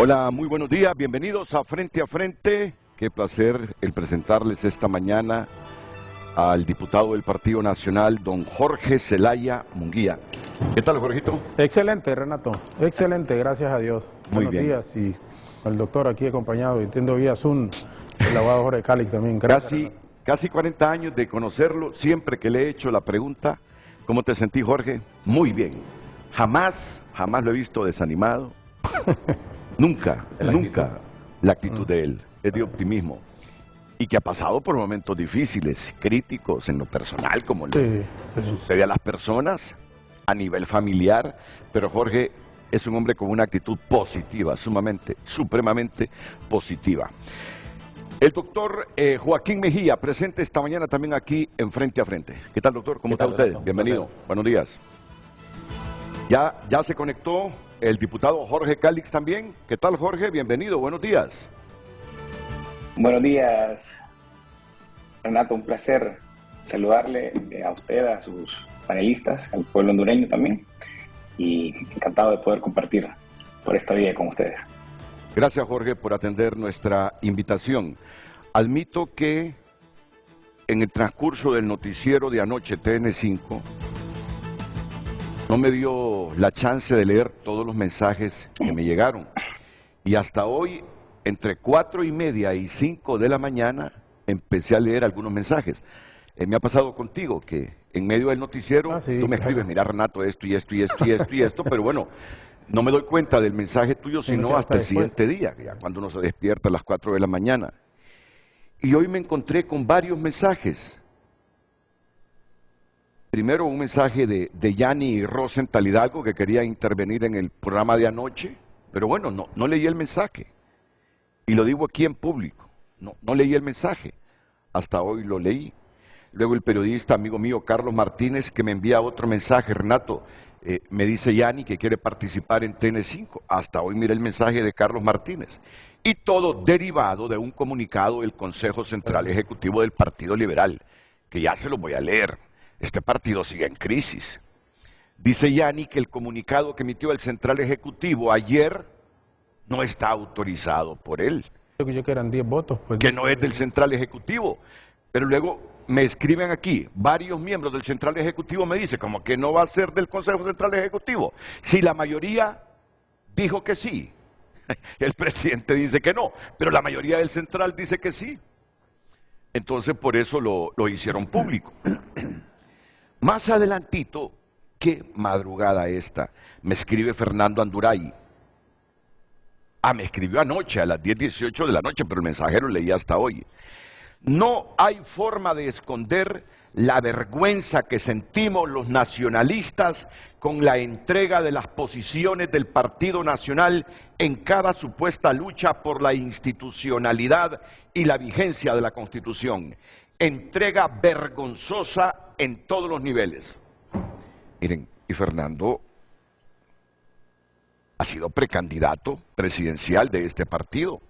Hola, muy buenos días, bienvenidos a Frente a Frente. Qué placer el presentarles esta mañana al diputado del Partido Nacional, don Jorge Zelaya Munguía. ¿Qué tal, Jorgito? Excelente, Renato, excelente, gracias a Dios. Muy Buenos bien. días, y el doctor aquí acompañado, entiendo vía Zoom, el abogado Jorge Calix también. Gracias, Casi 40 años de conocerlo, siempre que le he hecho la pregunta, ¿cómo te sentí, Jorge? Muy bien. Jamás lo he visto desanimado. Nunca la actitud de él es de optimismo y que ha pasado por momentos difíciles, críticos en lo personal, como le sucede a las personas a nivel familiar, pero Jorge es un hombre con una actitud positiva, supremamente positiva. El doctor Joaquín Mejía, presente esta mañana también aquí en Frente a Frente. ¿Qué tal, doctor? ¿Cómo está usted? Renato? Bienvenido. Buenos días. Ya se conectó el diputado Jorge Calix también. ¿Qué tal, Jorge? Bienvenido, buenos días. Buenos días, Renato, un placer saludarle a usted, a sus panelistas, al pueblo hondureño también, y encantado de poder compartir por esta vía con ustedes. Gracias, Jorge, por atender nuestra invitación. Admito que en el transcurso del noticiero de anoche, TN5, no me dio la chance de leer todos los mensajes que me llegaron. Y hasta hoy, entre 4:30 y 5 de la mañana, empecé a leer algunos mensajes. Me ha pasado contigo que en medio del noticiero tú me escribes, mira, Renato, esto y esto y esto y esto y esto, pero bueno, no me doy cuenta del mensaje tuyo sino hasta el siguiente día, ya cuando uno se despierta a las 4 de la mañana. Y hoy me encontré con varios mensajes. Primero un mensaje de Yanni Rosenthal Hidalgo, que quería intervenir en el programa de anoche, pero bueno, no leí el mensaje. Y lo digo aquí en público, no leí el mensaje, hasta hoy lo leí. Luego el periodista amigo mío Carlos Martínez, que me envía otro mensaje, Renato, me dice Yanni que quiere participar en TN5, hasta hoy miré el mensaje de Carlos Martínez. Y todo derivado de un comunicado del Consejo Central Ejecutivo del Partido Liberal, que ya se lo voy a leer. Este partido sigue en crisis. Dice Yanni que el comunicado que emitió el Central Ejecutivo ayer no está autorizado por él. Yo que eran 10 votos. Pues, que no es del Central Ejecutivo. Pero luego me escriben aquí, varios miembros del Central Ejecutivo me dicen, como que no va a ser del Consejo Central Ejecutivo. Si la mayoría dijo que sí, el presidente dice que no, pero la mayoría del Central dice que sí. Entonces por eso lo hicieron público. Más adelantito, qué madrugada esta, me escribe Fernando Anduray. Me escribió anoche a las 10:18 de la noche, pero el mensaje lo leí hasta hoy. No hay forma de esconder la vergüenza que sentimos los nacionalistas con la entrega de las posiciones del Partido Nacional en cada supuesta lucha por la institucionalidad y la vigencia de la Constitución. Entrega vergonzosa en todos los niveles. Miren, y Fernando ha sido precandidato presidencial de este partido.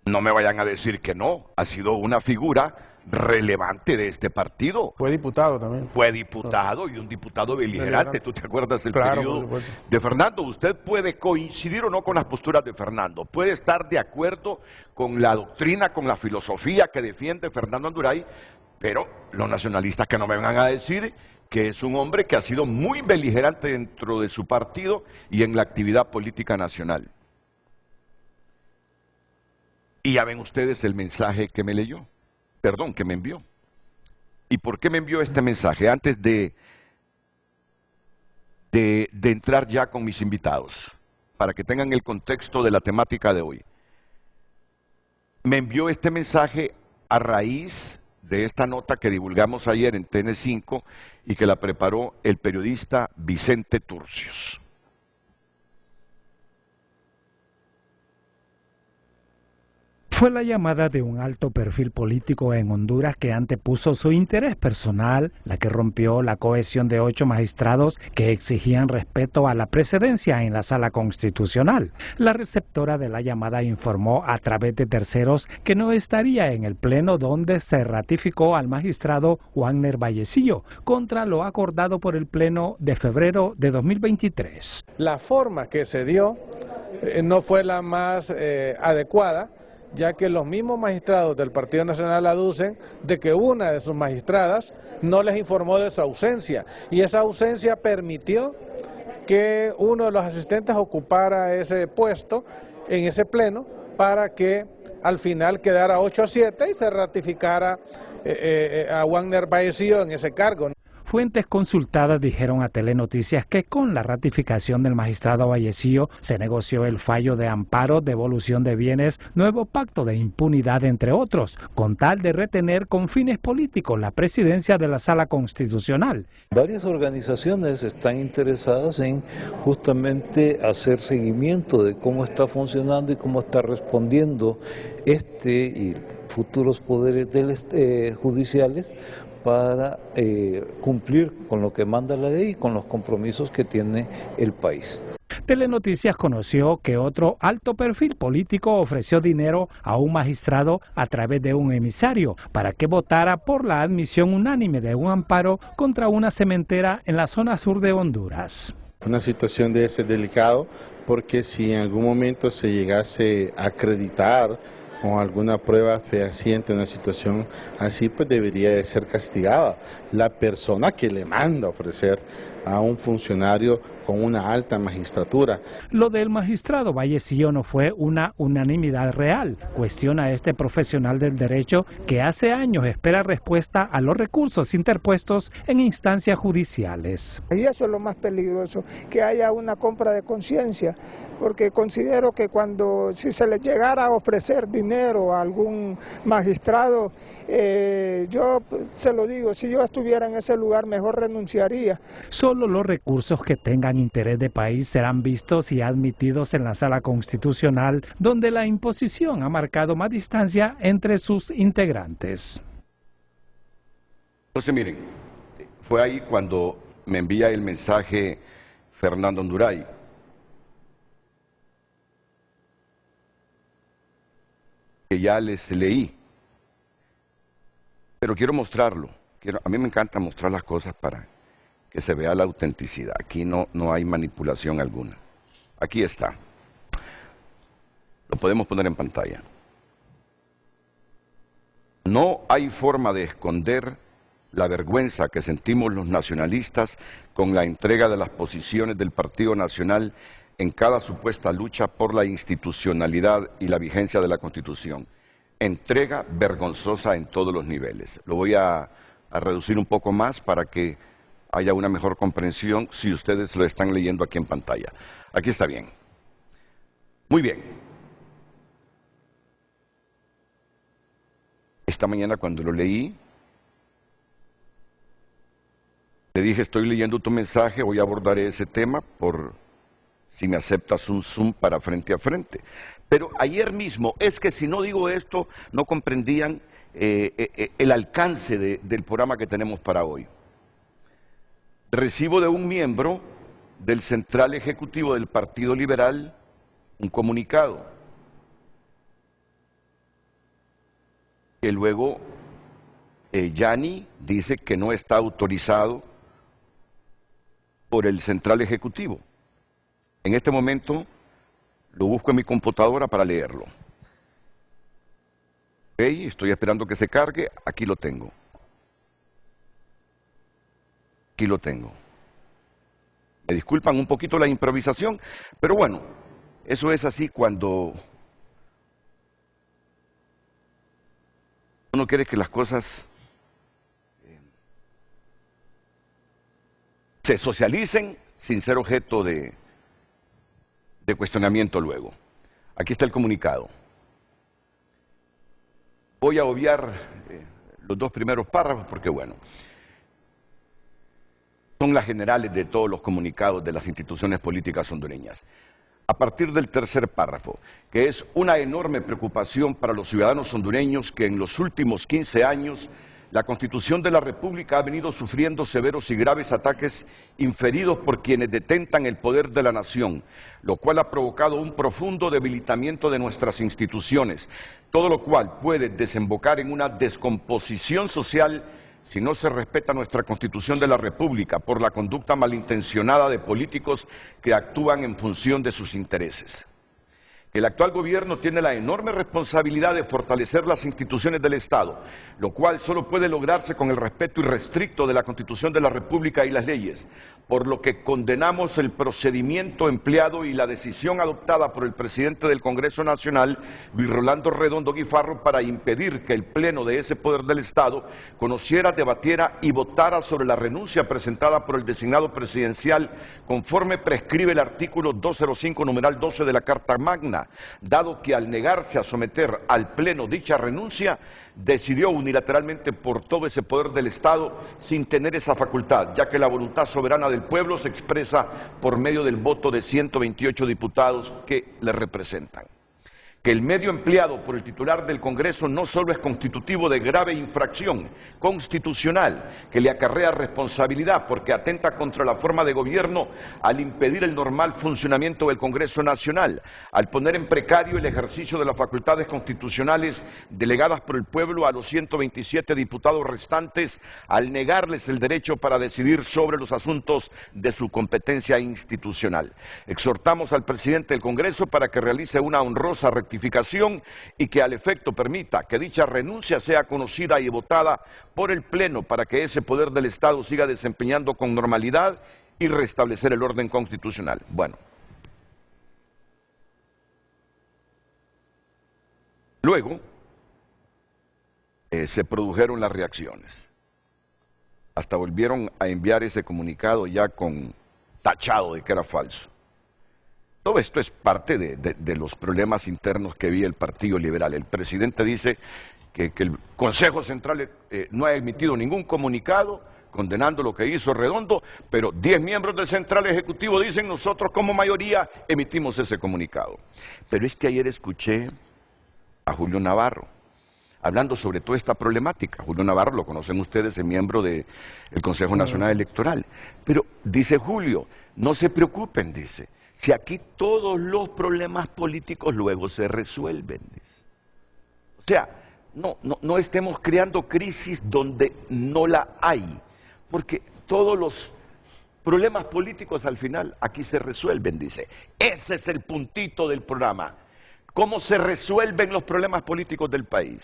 No me vayan a decir que no, ha sido una figura relevante de este partido. Fue diputado también. Fue diputado y un diputado beligerante. ¿Tú te acuerdas del periodo de Fernando? Usted puede coincidir o no con las posturas de Fernando, puede estar de acuerdo con la doctrina, con la filosofía que defiende Fernando Anduray, pero los nacionalistas que no me vengan a decir que es un hombre que ha sido muy beligerante dentro de su partido y en la actividad política nacional. Y ya ven ustedes el mensaje que me leyó, que me envió. ¿Y por qué me envió este mensaje? Antes de entrar ya con mis invitados, para que tengan el contexto de la temática de hoy. Me envió este mensaje a raíz de esta nota que divulgamos ayer en TN5 y que la preparó el periodista Vicente Turcios. Fue la llamada de un alto perfil político en Honduras que antepuso su interés personal, la que rompió la cohesión de 8 magistrados que exigían respeto a la precedencia en la Sala Constitucional. La receptora de la llamada informó a través de terceros que no estaría en el pleno donde se ratificó al magistrado Wagner Vallecillo, contra lo acordado por el pleno de febrero de 2023. La forma que se dio no fue la más adecuada, ya que los mismos magistrados del Partido Nacional aducen de que una de sus magistradas no les informó de su ausencia, y esa ausencia permitió que uno de los asistentes ocupara ese puesto en ese pleno para que al final quedara 8-7 y se ratificara a Wagner Vallecillo en ese cargo. Fuentes consultadas dijeron a Telenoticias que con la ratificación del magistrado Vallecillo se negoció el fallo de amparo, devolución de bienes, nuevo pacto de impunidad, entre otros, con tal de retener con fines políticos la presidencia de la Sala Constitucional. Varias organizaciones están interesadas en justamente hacer seguimiento de cómo está funcionando y cómo está respondiendo y futuros poderes judiciales para cumplir con lo que manda la ley y con los compromisos que tiene el país. Telenoticias conoció que otro alto perfil político ofreció dinero a un magistrado a través de un emisario para que votara por la admisión unánime de un amparo contra una cementera en la zona sur de Honduras. Una situación de ese delicado, porque si en algún momento se llegase a acreditar con alguna prueba fehaciente una situación así, pues debería de ser castigada la persona que le manda ofrecer a un funcionario con una alta magistratura. Lo del magistrado Vallecillo no fue una unanimidad real, cuestiona este profesional del derecho que hace años espera respuesta a los recursos interpuestos en instancias judiciales. Y eso es lo más peligroso, que haya una compra de conciencia, porque considero que si se le llegara a ofrecer dinero a algún magistrado, yo se lo digo, si yo estuviera en ese lugar mejor renunciaría. Solo los recursos que tengan interés de país serán vistos y admitidos en la Sala Constitucional, donde la imposición ha marcado más distancia entre sus integrantes. Entonces miren, fue ahí cuando me envía el mensaje Fernando Honduray. Que ya les leí, pero quiero mostrarlo. A mí me encanta mostrar las cosas para que se vea la autenticidad. Aquí no hay manipulación alguna. Aquí está. Lo podemos poner en pantalla. No hay forma de esconder la vergüenza que sentimos los nacionalistas con la entrega de las posiciones del Partido Nacional en cada supuesta lucha por la institucionalidad y la vigencia de la Constitución. Entrega vergonzosa en todos los niveles. Lo voy a reducir un poco más para que haya una mejor comprensión si ustedes lo están leyendo aquí en pantalla. Aquí está bien. Muy bien. Esta mañana cuando lo leí, le dije, estoy leyendo tu mensaje, hoy abordaré ese tema si me aceptas un Zoom para frente a frente. Pero ayer mismo, es que si no digo esto, no comprendían el alcance del programa que tenemos para hoy. Recibo de un miembro del Central Ejecutivo del Partido Liberal un comunicado, que luego Yanni dice que no está autorizado por el Central Ejecutivo. En este momento lo busco en mi computadora para leerlo. Estoy esperando que se cargue, aquí lo tengo. Aquí lo tengo. Me disculpan un poquito la improvisación, pero bueno, eso es así cuando uno quiere que las cosas se socialicen sin ser objeto de cuestionamiento luego. Aquí está el comunicado. Voy a obviar los dos primeros párrafos porque, bueno, son las generales de todos los comunicados de las instituciones políticas hondureñas. A partir del tercer párrafo, que es una enorme preocupación para los ciudadanos hondureños que en los últimos 15 años la Constitución de la República ha venido sufriendo severos y graves ataques inferidos por quienes detentan el poder de la nación, lo cual ha provocado un profundo debilitamiento de nuestras instituciones, todo lo cual puede desembocar en una descomposición social si no se respeta nuestra Constitución de la República por la conducta malintencionada de políticos que actúan en función de sus intereses. que el actual gobierno tiene la enorme responsabilidad de fortalecer las instituciones del Estado, lo cual solo puede lograrse con el respeto irrestricto de la Constitución de la República y las leyes, por lo que condenamos el procedimiento empleado y la decisión adoptada por el presidente del Congreso Nacional, Luis Rolando Redondo Guifarro, para impedir que el Pleno de ese poder del Estado conociera, debatiera y votara sobre la renuncia presentada por el designado presidencial conforme prescribe el artículo 205, numeral 12 de la Carta Magna, dado que al negarse a someter al Pleno dicha renuncia, decidió unilateralmente por todo ese poder del Estado sin tener esa facultad, ya que la voluntad soberana del pueblo se expresa por medio del voto de 128 diputados que le representan. Que el medio empleado por el titular del Congreso no solo es constitutivo de grave infracción constitucional que le acarrea responsabilidad porque atenta contra la forma de gobierno al impedir el normal funcionamiento del Congreso Nacional, al poner en precario el ejercicio de las facultades constitucionales delegadas por el pueblo a los 127 diputados restantes, al negarles el derecho para decidir sobre los asuntos de su competencia institucional. Exhortamos al presidente del Congreso para que realice una honrosa rectificación y que al efecto permita que dicha renuncia sea conocida y votada por el Pleno para que ese poder del Estado siga desempeñando con normalidad y restablecer el orden constitucional. Bueno. Luego se produjeron las reacciones. Hasta volvieron a enviar ese comunicado ya con tachado de que era falso. Todo esto es parte de los problemas internos que vive el Partido Liberal. El presidente dice que el Consejo Central no ha emitido ningún comunicado condenando lo que hizo Redondo, pero 10 miembros del Central Ejecutivo dicen nosotros como mayoría emitimos ese comunicado. Pero es que ayer escuché a Julio Navarro hablando sobre toda esta problemática. Julio Navarro, lo conocen ustedes, es miembro del Consejo Nacional Electoral. Pero dice Julio, no se preocupen, dice, si aquí todos los problemas políticos luego se resuelven. O sea, no estemos creando crisis donde no la hay, porque todos los problemas políticos al final aquí se resuelven, dice. Ese es el puntito del programa. ¿Cómo se resuelven los problemas políticos del país?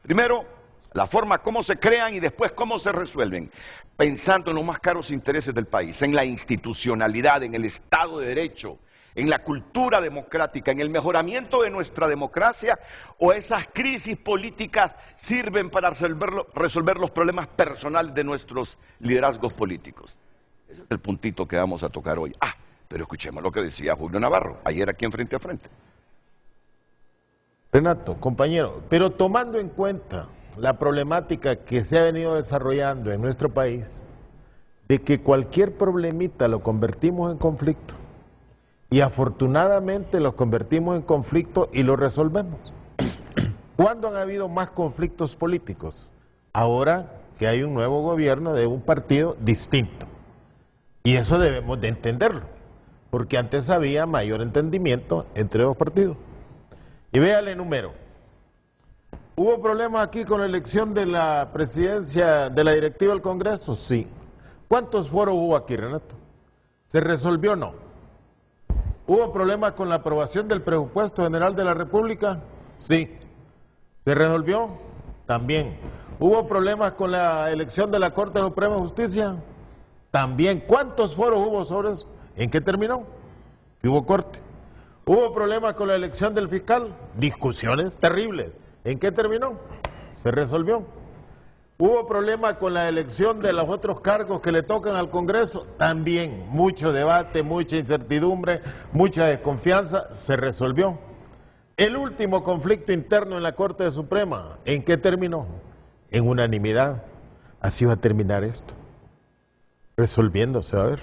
Primero, la forma cómo se crean y después cómo se resuelven, pensando en los más caros intereses del país, en la institucionalidad, en el Estado de Derecho, en la cultura democrática, en el mejoramiento de nuestra democracia, o esas crisis políticas sirven para resolver los problemas personales de nuestros liderazgos políticos. Ese es el puntito que vamos a tocar hoy. Pero escuchemos lo que decía Julio Navarro, ayer aquí en Frente a Frente. Renato, compañero, pero tomando en cuenta la problemática que se ha venido desarrollando en nuestro país, de que cualquier problemita lo convertimos en conflicto, y afortunadamente lo convertimos en conflicto y lo resolvemos. ¿Cuándo han habido más conflictos políticos? Ahora que hay un nuevo gobierno de un partido distinto. Y eso debemos de entenderlo, porque antes había mayor entendimiento entre los partidos. Y véale número. ¿Hubo problemas aquí con la elección de la presidencia de la directiva del Congreso? Sí. ¿Cuántos foros hubo aquí, Renato? ¿Se resolvió o no? ¿Hubo problemas con la aprobación del presupuesto general de la República? Sí. ¿Se resolvió? También. ¿Hubo problemas con la elección de la Corte Suprema de Justicia? También. ¿Cuántos foros hubo sobre eso? ¿En qué terminó? ¿Hubo corte? ¿Hubo problemas con la elección del fiscal? Discusiones terribles. ¿En qué terminó? Se resolvió. ¿Hubo problemas con la elección de los otros cargos que le tocan al Congreso? También. Mucho debate, mucha incertidumbre, mucha desconfianza. Se resolvió. El último conflicto interno en la Corte Suprema, ¿en qué terminó? En unanimidad. Así va a terminar esto. Resolviéndose, a ver.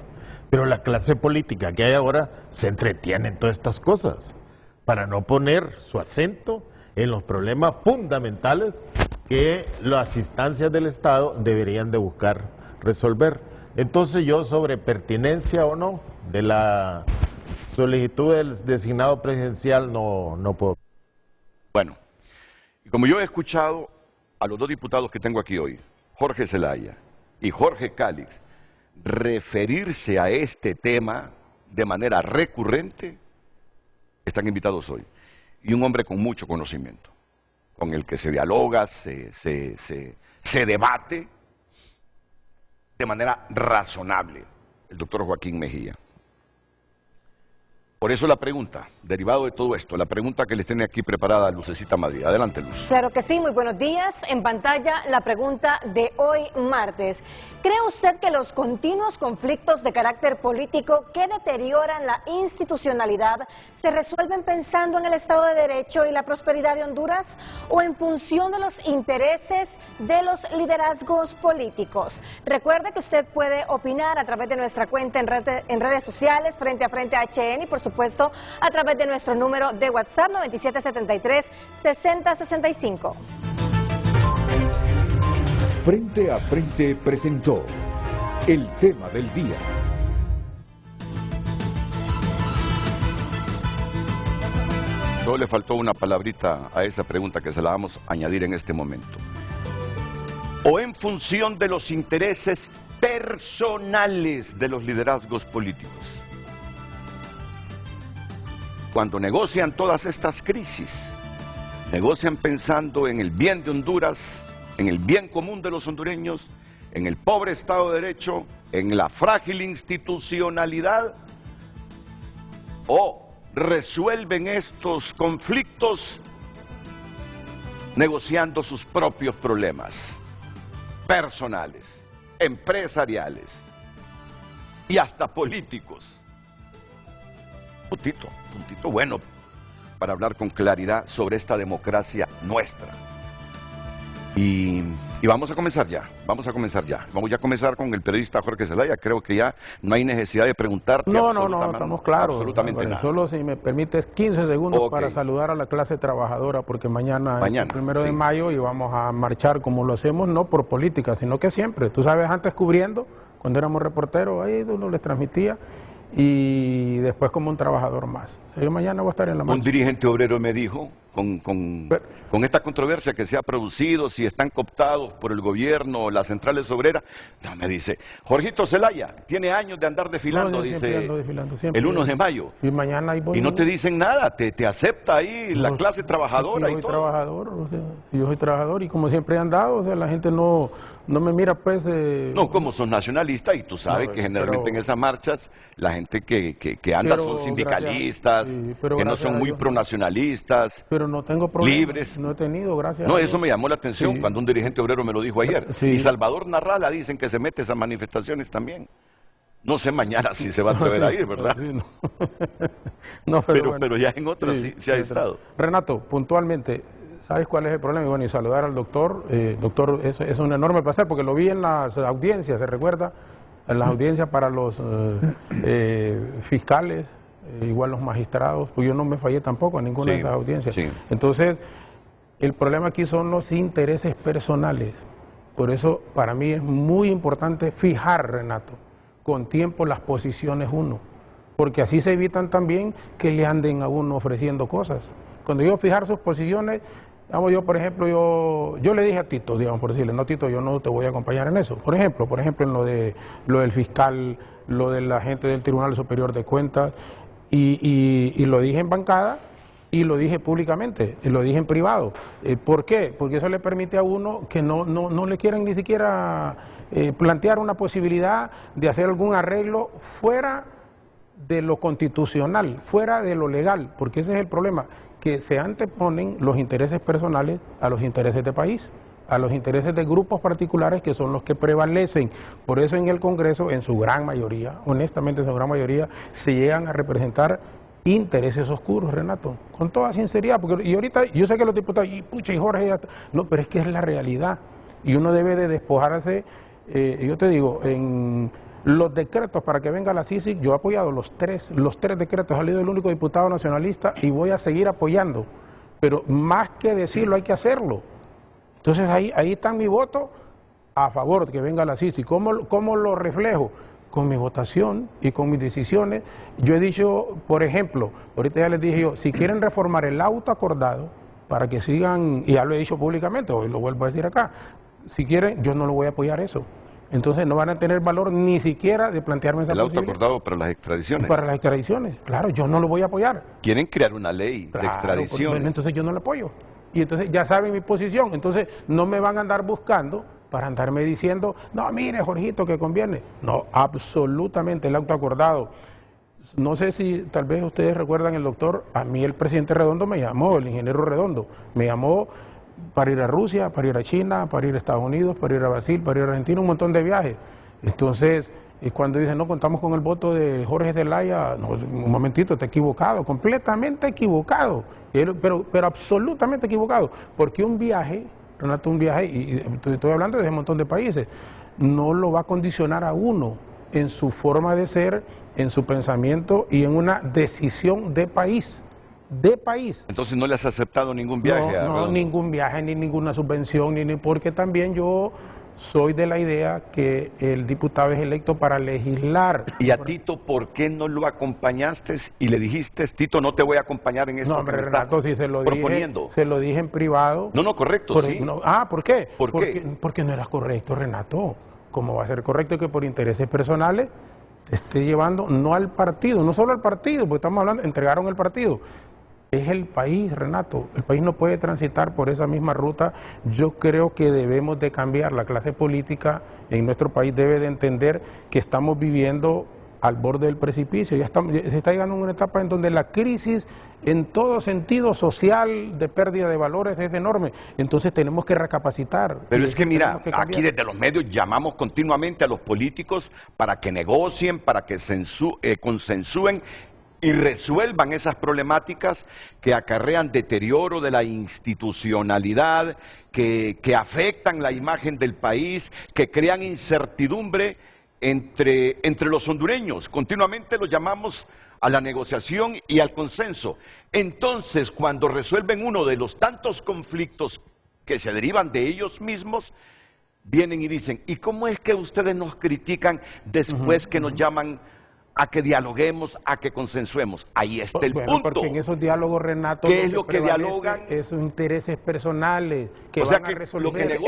Pero la clase política que hay ahora se entretiene en todas estas cosas para no poner su acento en los problemas fundamentales que las instancias del Estado deberían de buscar resolver. Entonces yo sobre pertinencia o no de la solicitud del designado presidencial no puedo. Bueno, y como yo he escuchado a los dos diputados que tengo aquí hoy, Jorge Zelaya y Jorge Cálix, referirse a este tema de manera recurrente, están invitados hoy, y un hombre con mucho conocimiento, con el que se dialoga, se debate de manera razonable, el doctor Joaquín Mejía. Por eso la pregunta, derivado de todo esto, la pregunta que les tiene aquí preparada Lucecita Madrid. Adelante, Luz. Claro que sí, muy buenos días. En pantalla la pregunta de hoy martes. ¿Cree usted que los continuos conflictos de carácter político que deterioran la institucionalidad se resuelven pensando en el Estado de Derecho y la prosperidad de Honduras o en función de los intereses de los liderazgos políticos? Recuerde que usted puede opinar a través de nuestra cuenta en redes sociales, Frente a Frente HN, y por supuesto a través de nuestro número de WhatsApp 9773-6065. Frente a Frente presentó el tema del día. Solo le faltó una palabrita a esa pregunta que se la vamos a añadir en este momento. O en función de los intereses personales de los liderazgos políticos. Cuando negocian todas estas crisis, negocian pensando en el bien de Honduras, en el bien común de los hondureños, en el pobre Estado de Derecho, en la frágil institucionalidad, o resuelven estos conflictos negociando sus propios problemas personales, empresariales y hasta políticos. Puntito bueno para hablar con claridad sobre esta democracia nuestra. Y vamos a comenzar ya. Vamos a comenzar con el periodista Jorge Zelaya. Creo que ya no hay necesidad de preguntarte. No, estamos claros. Absolutamente nada. Solo si me permites 15 segundos para saludar a la clase trabajadora, porque mañana es el 1 de mayo y vamos a marchar como lo hacemos, no por política, sino que siempre. Tú sabes, antes cubriendo, cuando éramos reporteros, ahí uno les transmitía, y después como un trabajador más. Yo mañana voy a estar en la marcha. Un dirigente obrero me dijo, con esta controversia que se ha producido, si están cooptados por el gobierno o las centrales obreras, me dice, Jorgito Zelaya, tiene años de andar desfilando, dice, el 1 de mayo. Y mañana hay y no te dicen nada, te acepta ahí la clase trabajadora y todo. Yo soy trabajador y como siempre he andado, o sea, la gente no me mira pues... No, como son nacionalistas y tú sabes que generalmente en esas marchas la gente que anda son sindicalistas, que no son muy pronacionalistas. Pero no tengo problemas, libres. No he tenido, gracias. No, eso me llamó la atención cuando un dirigente obrero me lo dijo ayer. Y Salvador Narrala dicen que se mete a esas manifestaciones también. No sé mañana si se va a atrever a ir, ¿verdad? Pero ya en otras sí ha estado. Renato, puntualmente, ¿sabes cuál es el problema? Y bueno, y saludar al doctor. Doctor, es un enorme placer porque lo vi en las audiencias, ¿se recuerda? En las audiencias para los fiscales, igual los magistrados, pues yo no me fallé tampoco en ninguna de esas audiencias. Entonces, el problema aquí son los intereses personales. Por eso, para mí es muy importante fijar, Renato, con tiempo las posiciones uno, porque así se evitan también que le anden a uno ofreciendo cosas. Cuando yo fijar sus posiciones, digamos, yo por ejemplo, yo le dije a Tito, digamos, por decirle, no Tito, yo no te voy a acompañar en eso. Por ejemplo, en lo del fiscal, lo de la gente del Tribunal Superior de Cuentas, y lo dije en bancada y lo dije públicamente, y lo dije en privado. ¿Por qué? Porque eso le permite a uno que no le quieran ni siquiera plantear una posibilidad de hacer algún arreglo fuera de lo constitucional, fuera de lo legal, porque ese es el problema, que se anteponen los intereses personales a los intereses de país, a los intereses de grupos particulares que son los que prevalecen. Por eso en el Congreso, en su gran mayoría, honestamente en su gran mayoría, se llegan a representar intereses oscuros, Renato, con toda sinceridad, porque y ahorita yo sé que los diputados, y Jorge, no, pero es que es la realidad, y uno debe de despojarse, yo te digo, en los decretos para que venga la CICIG, yo he apoyado los tres decretos, he salido el único diputado nacionalista y voy a seguir apoyando, pero más que decirlo hay que hacerlo. Entonces ahí está mi voto a favor de que venga la CICIG. ¿Cómo lo reflejo? Con mi votación y con mis decisiones. Yo he dicho, por ejemplo, ahorita ya les dije yo, si quieren reformar el auto acordado, para que sigan, y ya lo he dicho públicamente, hoy lo vuelvo a decir acá, si quieren, yo no lo voy a apoyar eso. Entonces no van a tener valor ni siquiera de plantearme esa posibilidad. El autoacordado para las extradiciones. Para las extradiciones, claro, yo no lo voy a apoyar. Quieren crear una ley de extradición. Entonces yo no lo apoyo. Y entonces ya saben mi posición, entonces no me van a andar buscando para andarme diciendo, no, mire, Jorgito, que conviene. No, absolutamente, el autoacordado. No sé si tal vez ustedes recuerdan el doctor, a mí el presidente Redondo me llamó, el ingeniero Redondo, me llamó para ir a Rusia, para ir a China, para ir a Estados Unidos, para ir a Brasil, para ir a Argentina, un montón de viajes. Entonces, cuando dicen, no, contamos con el voto de Jorge Zelaya, no, un momentito, está equivocado, completamente equivocado, pero absolutamente equivocado, porque un viaje, Renato, un viaje, y estoy hablando de un montón de países, no lo va a condicionar a uno en su forma de ser, en su pensamiento y en una decisión de país. Entonces no le has aceptado ningún viaje. No, ningún viaje, ni ninguna subvención, ni porque también yo soy de la idea que el diputado es electo para legislar. ¿Y a Tito por qué no lo acompañaste y le dijiste, Tito, no te voy a acompañar en esto? No, hombre, Renato, si se lo proponiendo. Se lo dije en privado. No, correcto, sí. ¿Por qué? ¿Por qué? Porque no era correcto, Renato. ¿Cómo va a ser correcto que por intereses personales esté llevando, no al partido, no solo al partido, porque estamos hablando, entregaron el partido, es el país, Renato, el país no puede transitar por esa misma ruta. Yo creo que debemos de cambiar, la clase política en nuestro país debe de entender que estamos viviendo al borde del precipicio, se está llegando a una etapa en donde la crisis en todo sentido social de pérdida de valores es enorme, entonces tenemos que recapacitar. Pero es que mira, aquí desde los medios llamamos continuamente a los políticos para que negocien, para que consensúen y resuelvan esas problemáticas que acarrean deterioro de la institucionalidad, que afectan la imagen del país, que crean incertidumbre entre los hondureños. Continuamente los llamamos a la negociación y al consenso. Entonces, cuando resuelven uno de los tantos conflictos que se derivan de ellos mismos, vienen y dicen, ¿y cómo es que ustedes nos critican después que nos llaman a que dialoguemos, a que consensuemos? Ahí está el punto. Porque en esos diálogos, Renato, ¿qué es lo que dialogan? Esos intereses personales que o sea, van a resolver.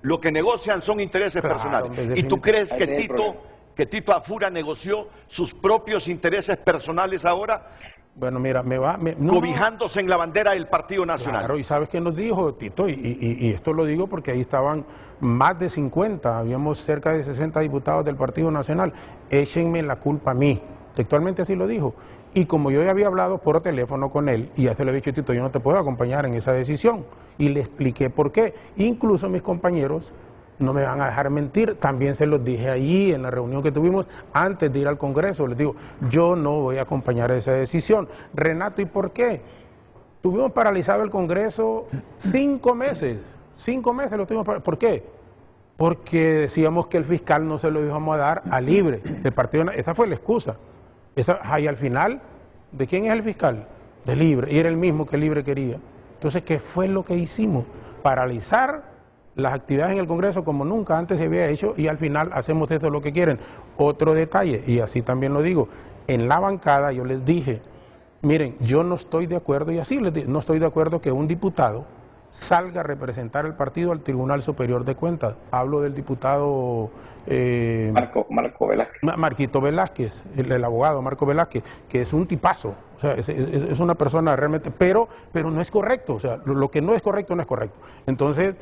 Lo que negocian son intereses personales. ¿Y tú crees que Tito Afura negoció sus propios intereses personales ahora? Bueno, mira, cobijándose en la bandera del Partido Nacional. Claro, y ¿sabes qué nos dijo Tito? Y esto lo digo porque ahí estaban más de 50, habíamos cerca de 60 diputados del Partido Nacional. Échenme la culpa a mí. Textualmente así lo dijo. Y como yo ya había hablado por teléfono con él, y ya se lo he dicho, Tito, yo no te puedo acompañar en esa decisión. Y le expliqué por qué. Incluso mis compañeros no me van a dejar mentir, también se los dije allí en la reunión que tuvimos antes de ir al Congreso, les digo, yo no voy a acompañar esa decisión. Renato, ¿y por qué? Tuvimos paralizado el Congreso 5 meses, 5 meses lo tuvimos paralizado. ¿Por qué? Porque decíamos que el fiscal no se lo íbamos a dar a Libre, el partido, esa fue la excusa. Y al final, ¿de quién es el fiscal? De Libre, y era el mismo que Libre quería. Entonces, ¿qué fue lo que hicimos? Paralizar las actividades en el Congreso como nunca antes se había hecho, y al final hacemos eso lo que quieren. Otro detalle, y así también lo digo, en la bancada yo les dije, miren, yo no estoy de acuerdo, y así les dije, no estoy de acuerdo que un diputado salga a representar el partido al Tribunal Superior de Cuentas. Hablo del diputado Marco Velázquez. Marquito Velázquez, el abogado Marco Velázquez, que es un tipazo, o sea, es una persona realmente, pero no es correcto, o sea, lo que no es correcto no es correcto. Entonces,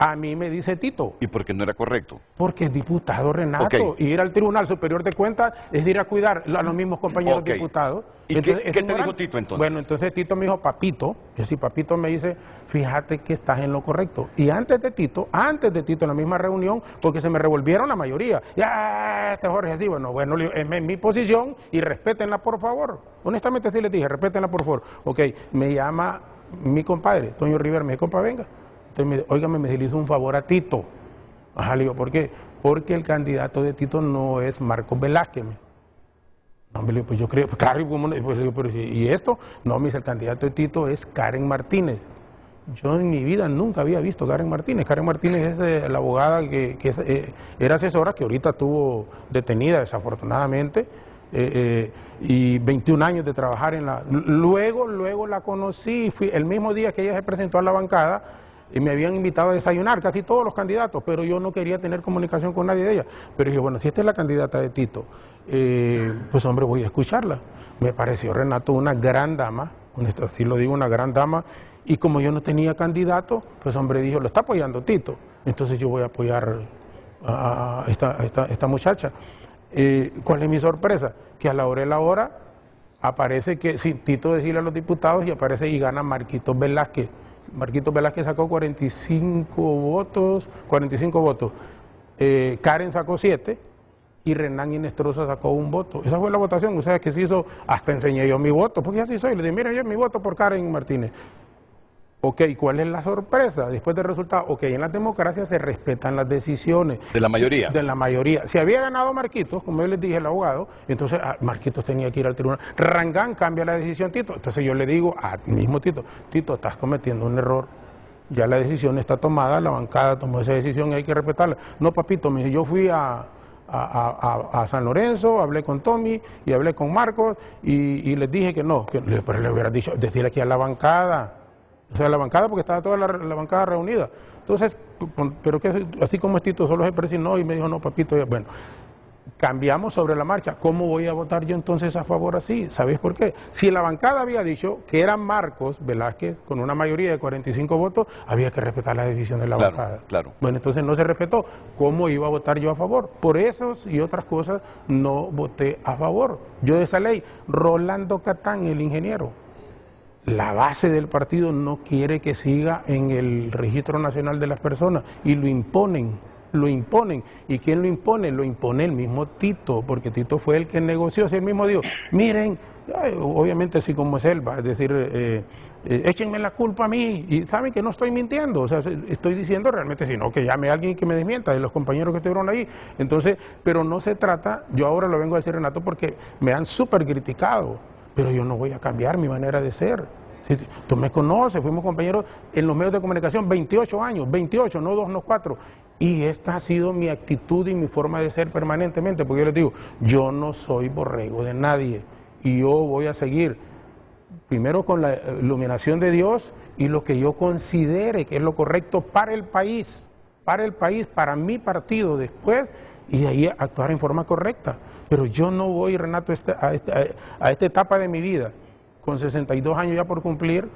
a mí me dice Tito. ¿Y por qué no era correcto? Porque es diputado, Renato, y ir al Tribunal Superior de Cuentas es ir a cuidar a los mismos compañeros diputados. ¿Y entonces, qué te dijo Tito entonces? Bueno, entonces Tito me dijo, papito, y así papito me dice, fíjate que estás en lo correcto. Y antes de Tito, en la misma reunión, porque se me revolvieron la mayoría, ya, Jorge, así, bueno, es mi posición y respétenla por favor. Honestamente sí les dije, respétenla por favor. Ok, me llama mi compadre, Toño Rivera, me dice, compa, venga. Entonces, óigame, me le hizo un favor a Tito. Ajá, le digo, ¿por qué? Porque el candidato de Tito no es Marcos Velázquez. No, me dijo, pues yo creo, pues claro, pues, digo, pero ¿y esto? No, me dice, el candidato de Tito es Karen Martínez. Yo en mi vida nunca había visto a Karen Martínez. Karen Martínez es la abogada que era asesora, que ahorita estuvo detenida desafortunadamente, y 21 años de trabajar en la... Luego la conocí, el mismo día que ella se presentó a la bancada, y me habían invitado a desayunar, casi todos los candidatos, pero yo no quería tener comunicación con nadie de ella. Pero dije, bueno, si esta es la candidata de Tito, pues hombre, voy a escucharla. Me pareció Renato una gran dama, así lo digo, una gran dama, y como yo no tenía candidato, pues hombre dijo, lo está apoyando Tito, entonces yo voy a apoyar a esta muchacha. ¿Cuál es mi sorpresa? Que a la hora aparece que, sí, Tito decirle a los diputados y aparece y gana Marquitos Velázquez. Marquitos Velázquez sacó 45 votos, Karen sacó 7 y Renan Inestrosa sacó 1 voto. Esa fue la votación, o sea que se hizo, hasta enseñé yo mi voto, porque así soy, le dije, mira yo mi voto por Karen Martínez. Ok, ¿cuál es la sorpresa? Después del resultado, ok, en las democracias se respetan las decisiones. ¿De la mayoría? De la mayoría. Si había ganado Marquitos, como yo les dije, el abogado, entonces Marquitos tenía que ir al tribunal. Rangán cambia la decisión, Tito. Entonces yo le digo al mismo Tito, Tito, estás cometiendo un error. Ya la decisión está tomada, la bancada tomó esa decisión y hay que respetarla. No, papito, me dice, yo fui a San Lorenzo, hablé con Tommy y hablé con Marcos y les dije que no, pero le hubiera dicho, decir aquí a la bancada. O sea, la bancada, porque estaba toda la bancada reunida. Entonces, pero que así como es Tito, solo se presionó y me dijo, no, papito, bueno, cambiamos sobre la marcha. ¿Cómo voy a votar yo entonces a favor así? ¿Sabéis por qué? Si la bancada había dicho que era Marcos Velázquez, con una mayoría de 45 votos, había que respetar la decisión de la bancada. Claro. Bueno, entonces no se respetó. ¿Cómo iba a votar yo a favor? Por esos y otras cosas no voté a favor. Yo de esa ley, Rolando Catán, el ingeniero, la base del partido no quiere que siga en el Registro Nacional de las Personas y lo imponen. ¿Y quién lo impone? Lo impone el mismo Tito, porque Tito fue el que negoció, si él mismo dijo, miren, obviamente así como es él, va a decir, échenme la culpa a mí, y saben que no estoy mintiendo, o sea, estoy diciendo realmente, sino que llame a alguien que me desmienta, de los compañeros que estuvieron ahí. Entonces, pero no se trata, yo ahora lo vengo a decir, Renato, porque me han súper criticado, pero yo no voy a cambiar mi manera de ser. Si tú me conoces, fuimos compañeros en los medios de comunicación 28 años, 28, no 2, no 4. Y esta ha sido mi actitud y mi forma de ser permanentemente, porque yo les digo, yo no soy borrego de nadie. Y yo voy a seguir, primero con la iluminación de Dios y lo que yo considere que es lo correcto para el país, para mi partido después, y ahí actuar en forma correcta. Pero yo no voy, Renato, a esta etapa de mi vida, con 62 años ya por cumplir,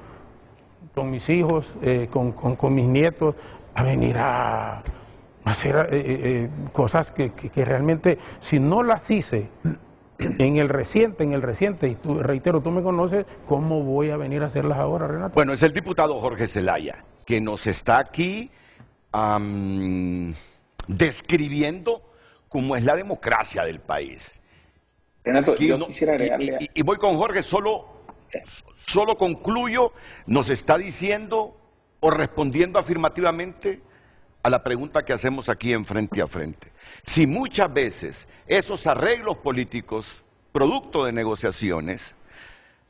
con mis hijos, con mis nietos, a venir a hacer cosas que realmente, si no las hice en el reciente, y tú, reitero, tú me conoces, ¿cómo voy a venir a hacerlas ahora, Renato? Bueno, es el diputado Jorge Zelaya, que nos está aquí describiendo cómo es la democracia del país. Renato, aquí yo quisiera agregarle... Y voy con Jorge, solo concluyo, nos está diciendo o respondiendo afirmativamente a la pregunta que hacemos aquí en Frente a Frente. Si muchas veces esos arreglos políticos, producto de negociaciones,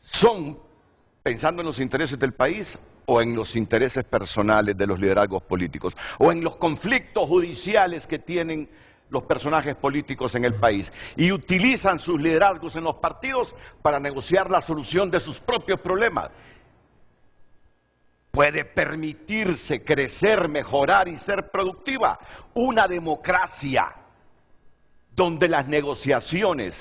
son pensando en los intereses del país o en los intereses personales de los liderazgos políticos, o en los conflictos judiciales que tienen los personajes políticos en el país, y utilizan sus liderazgos en los partidos para negociar la solución de sus propios problemas. Puede permitirse crecer, mejorar y ser productiva una democracia donde las negociaciones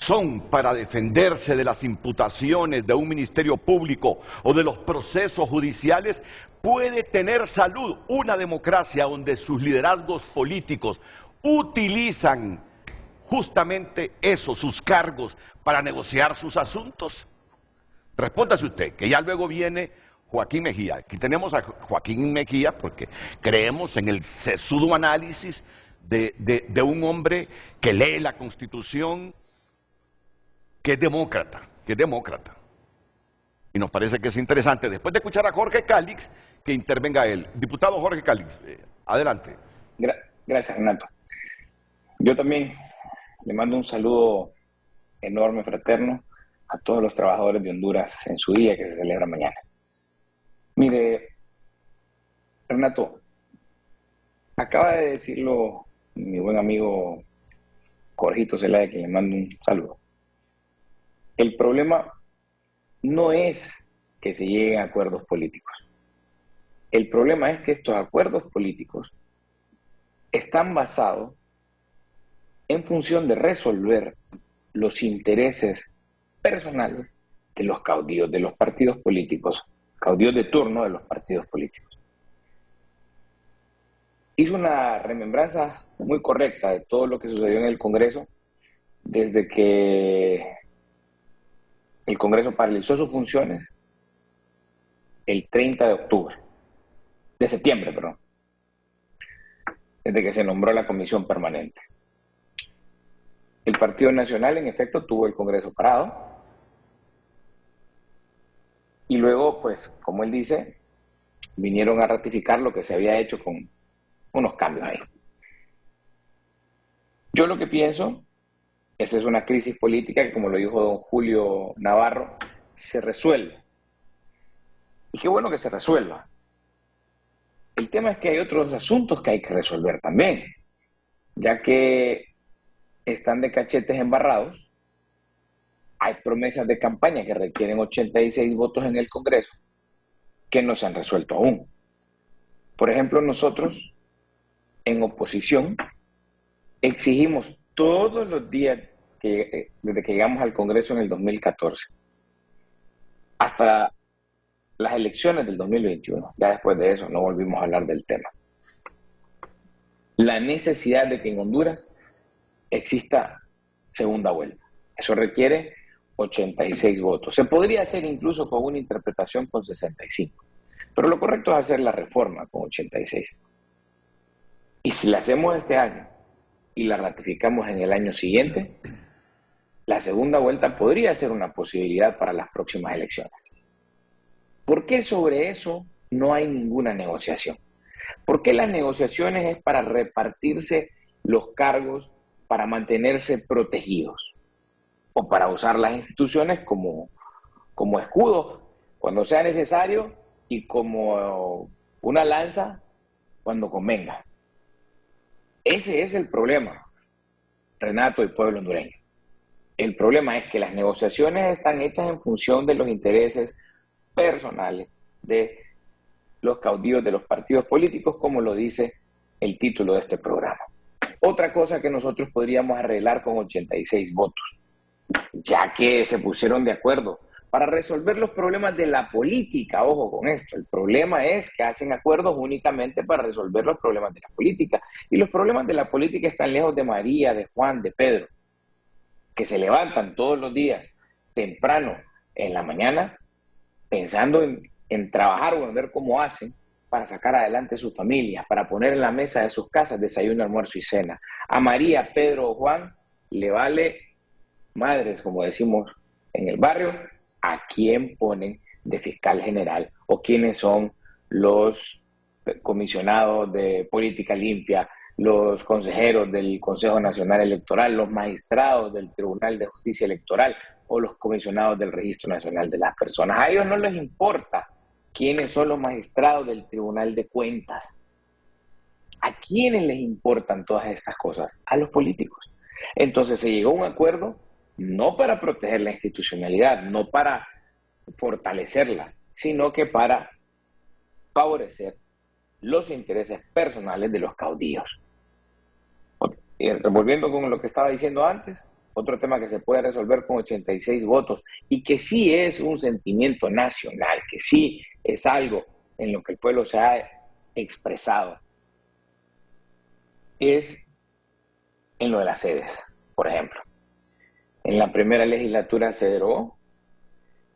son para defenderse de las imputaciones de un ministerio público o de los procesos judiciales. Puede tener salud una democracia donde sus liderazgos políticos utilizan justamente eso, sus cargos, para negociar sus asuntos. Respóndase usted, que ya luego viene Joaquín Mejía. Aquí tenemos a Joaquín Mejía porque creemos en el sesudo análisis de un hombre que lee la Constitución, que es demócrata. Y nos parece que es interesante, después de escuchar a Jorge Cálix, que intervenga él. Diputado Jorge Cálix, adelante. Gracias, Renato. Yo también le mando un saludo enorme, fraterno, a todos los trabajadores de Honduras en su día que se celebra mañana. Mire, Renato, acaba de decirlo mi buen amigo Jorgito Zelaya, que le mando un saludo. El problema no es que se lleguen a acuerdos políticos. El problema es que estos acuerdos políticos están basados en función de resolver los intereses personales de los caudillos de los partidos políticos, caudillos de turno de los partidos políticos. Hizo una remembranza muy correcta de todo lo que sucedió en el Congreso desde que el Congreso paralizó sus funciones el 30 de septiembre, desde que se nombró la comisión permanente. El Partido Nacional, en efecto, tuvo el Congreso parado y luego, pues, como él dice, vinieron a ratificar lo que se había hecho con unos cambios ahí. Yo lo que pienso, esa es una crisis política que, como lo dijo don Julio Navarro, se resuelve. Y qué bueno que se resuelva. El tema es que hay otros asuntos que hay que resolver también, ya que están de cachetes embarrados. Hay promesas de campaña que requieren 86 votos en el Congreso que no se han resuelto aún. Por ejemplo, nosotros en oposición exigimos todos los días desde que llegamos al Congreso en el 2014 hasta las elecciones del 2021. Ya después de eso no volvimos a hablar del tema. La necesidad de que en Honduras exista segunda vuelta. Eso requiere 86 votos. Se podría hacer incluso con una interpretación con 65. Pero lo correcto es hacer la reforma con 86. Y si la hacemos este año y la ratificamos en el año siguiente, la segunda vuelta podría ser una posibilidad para las próximas elecciones. ¿Por qué sobre eso no hay ninguna negociación? ¿Por qué las negociaciones es para repartirse los cargos, para mantenerse protegidos? O para usar las instituciones como escudo cuando sea necesario y como una lanza cuando convenga. Ese es el problema, Renato y pueblo hondureño. El problema es que las negociaciones están hechas en función de los intereses personales de los caudillos de los partidos políticos, como lo dice el título de este programa. Otra cosa que nosotros podríamos arreglar con 86 votos, ya que se pusieron de acuerdo para resolver los problemas de la política. Ojo con esto, el problema es que hacen acuerdos únicamente para resolver los problemas de la política, y los problemas de la política están lejos de María, de Juan, de Pedro, que se levantan todos los días temprano en la mañana pensando en trabajar o en ver cómo hacen para sacar adelante sus familias, para poner en la mesa de sus casas desayuno, almuerzo y cena. A María, Pedro o Juan le vale madres, como decimos en el barrio, a quién ponen de fiscal general o quiénes son los comisionados de política limpia, los consejeros del Consejo Nacional Electoral, los magistrados del Tribunal de Justicia Electoral o los comisionados del Registro Nacional de las Personas. A ellos no les importa quiénes son los magistrados del Tribunal de Cuentas. ¿A quiénes les importan todas estas cosas? A los políticos. Entonces se llegó a un acuerdo no para proteger la institucionalidad, no para fortalecerla, sino que para favorecer los intereses personales de los caudillos. Volviendo con lo que estaba diciendo antes, otro tema que se puede resolver con 86 votos y que sí es un sentimiento nacional, que sí es algo en lo que el pueblo se ha expresado, es en lo de las sedes, por ejemplo. En la primera legislatura se derogó,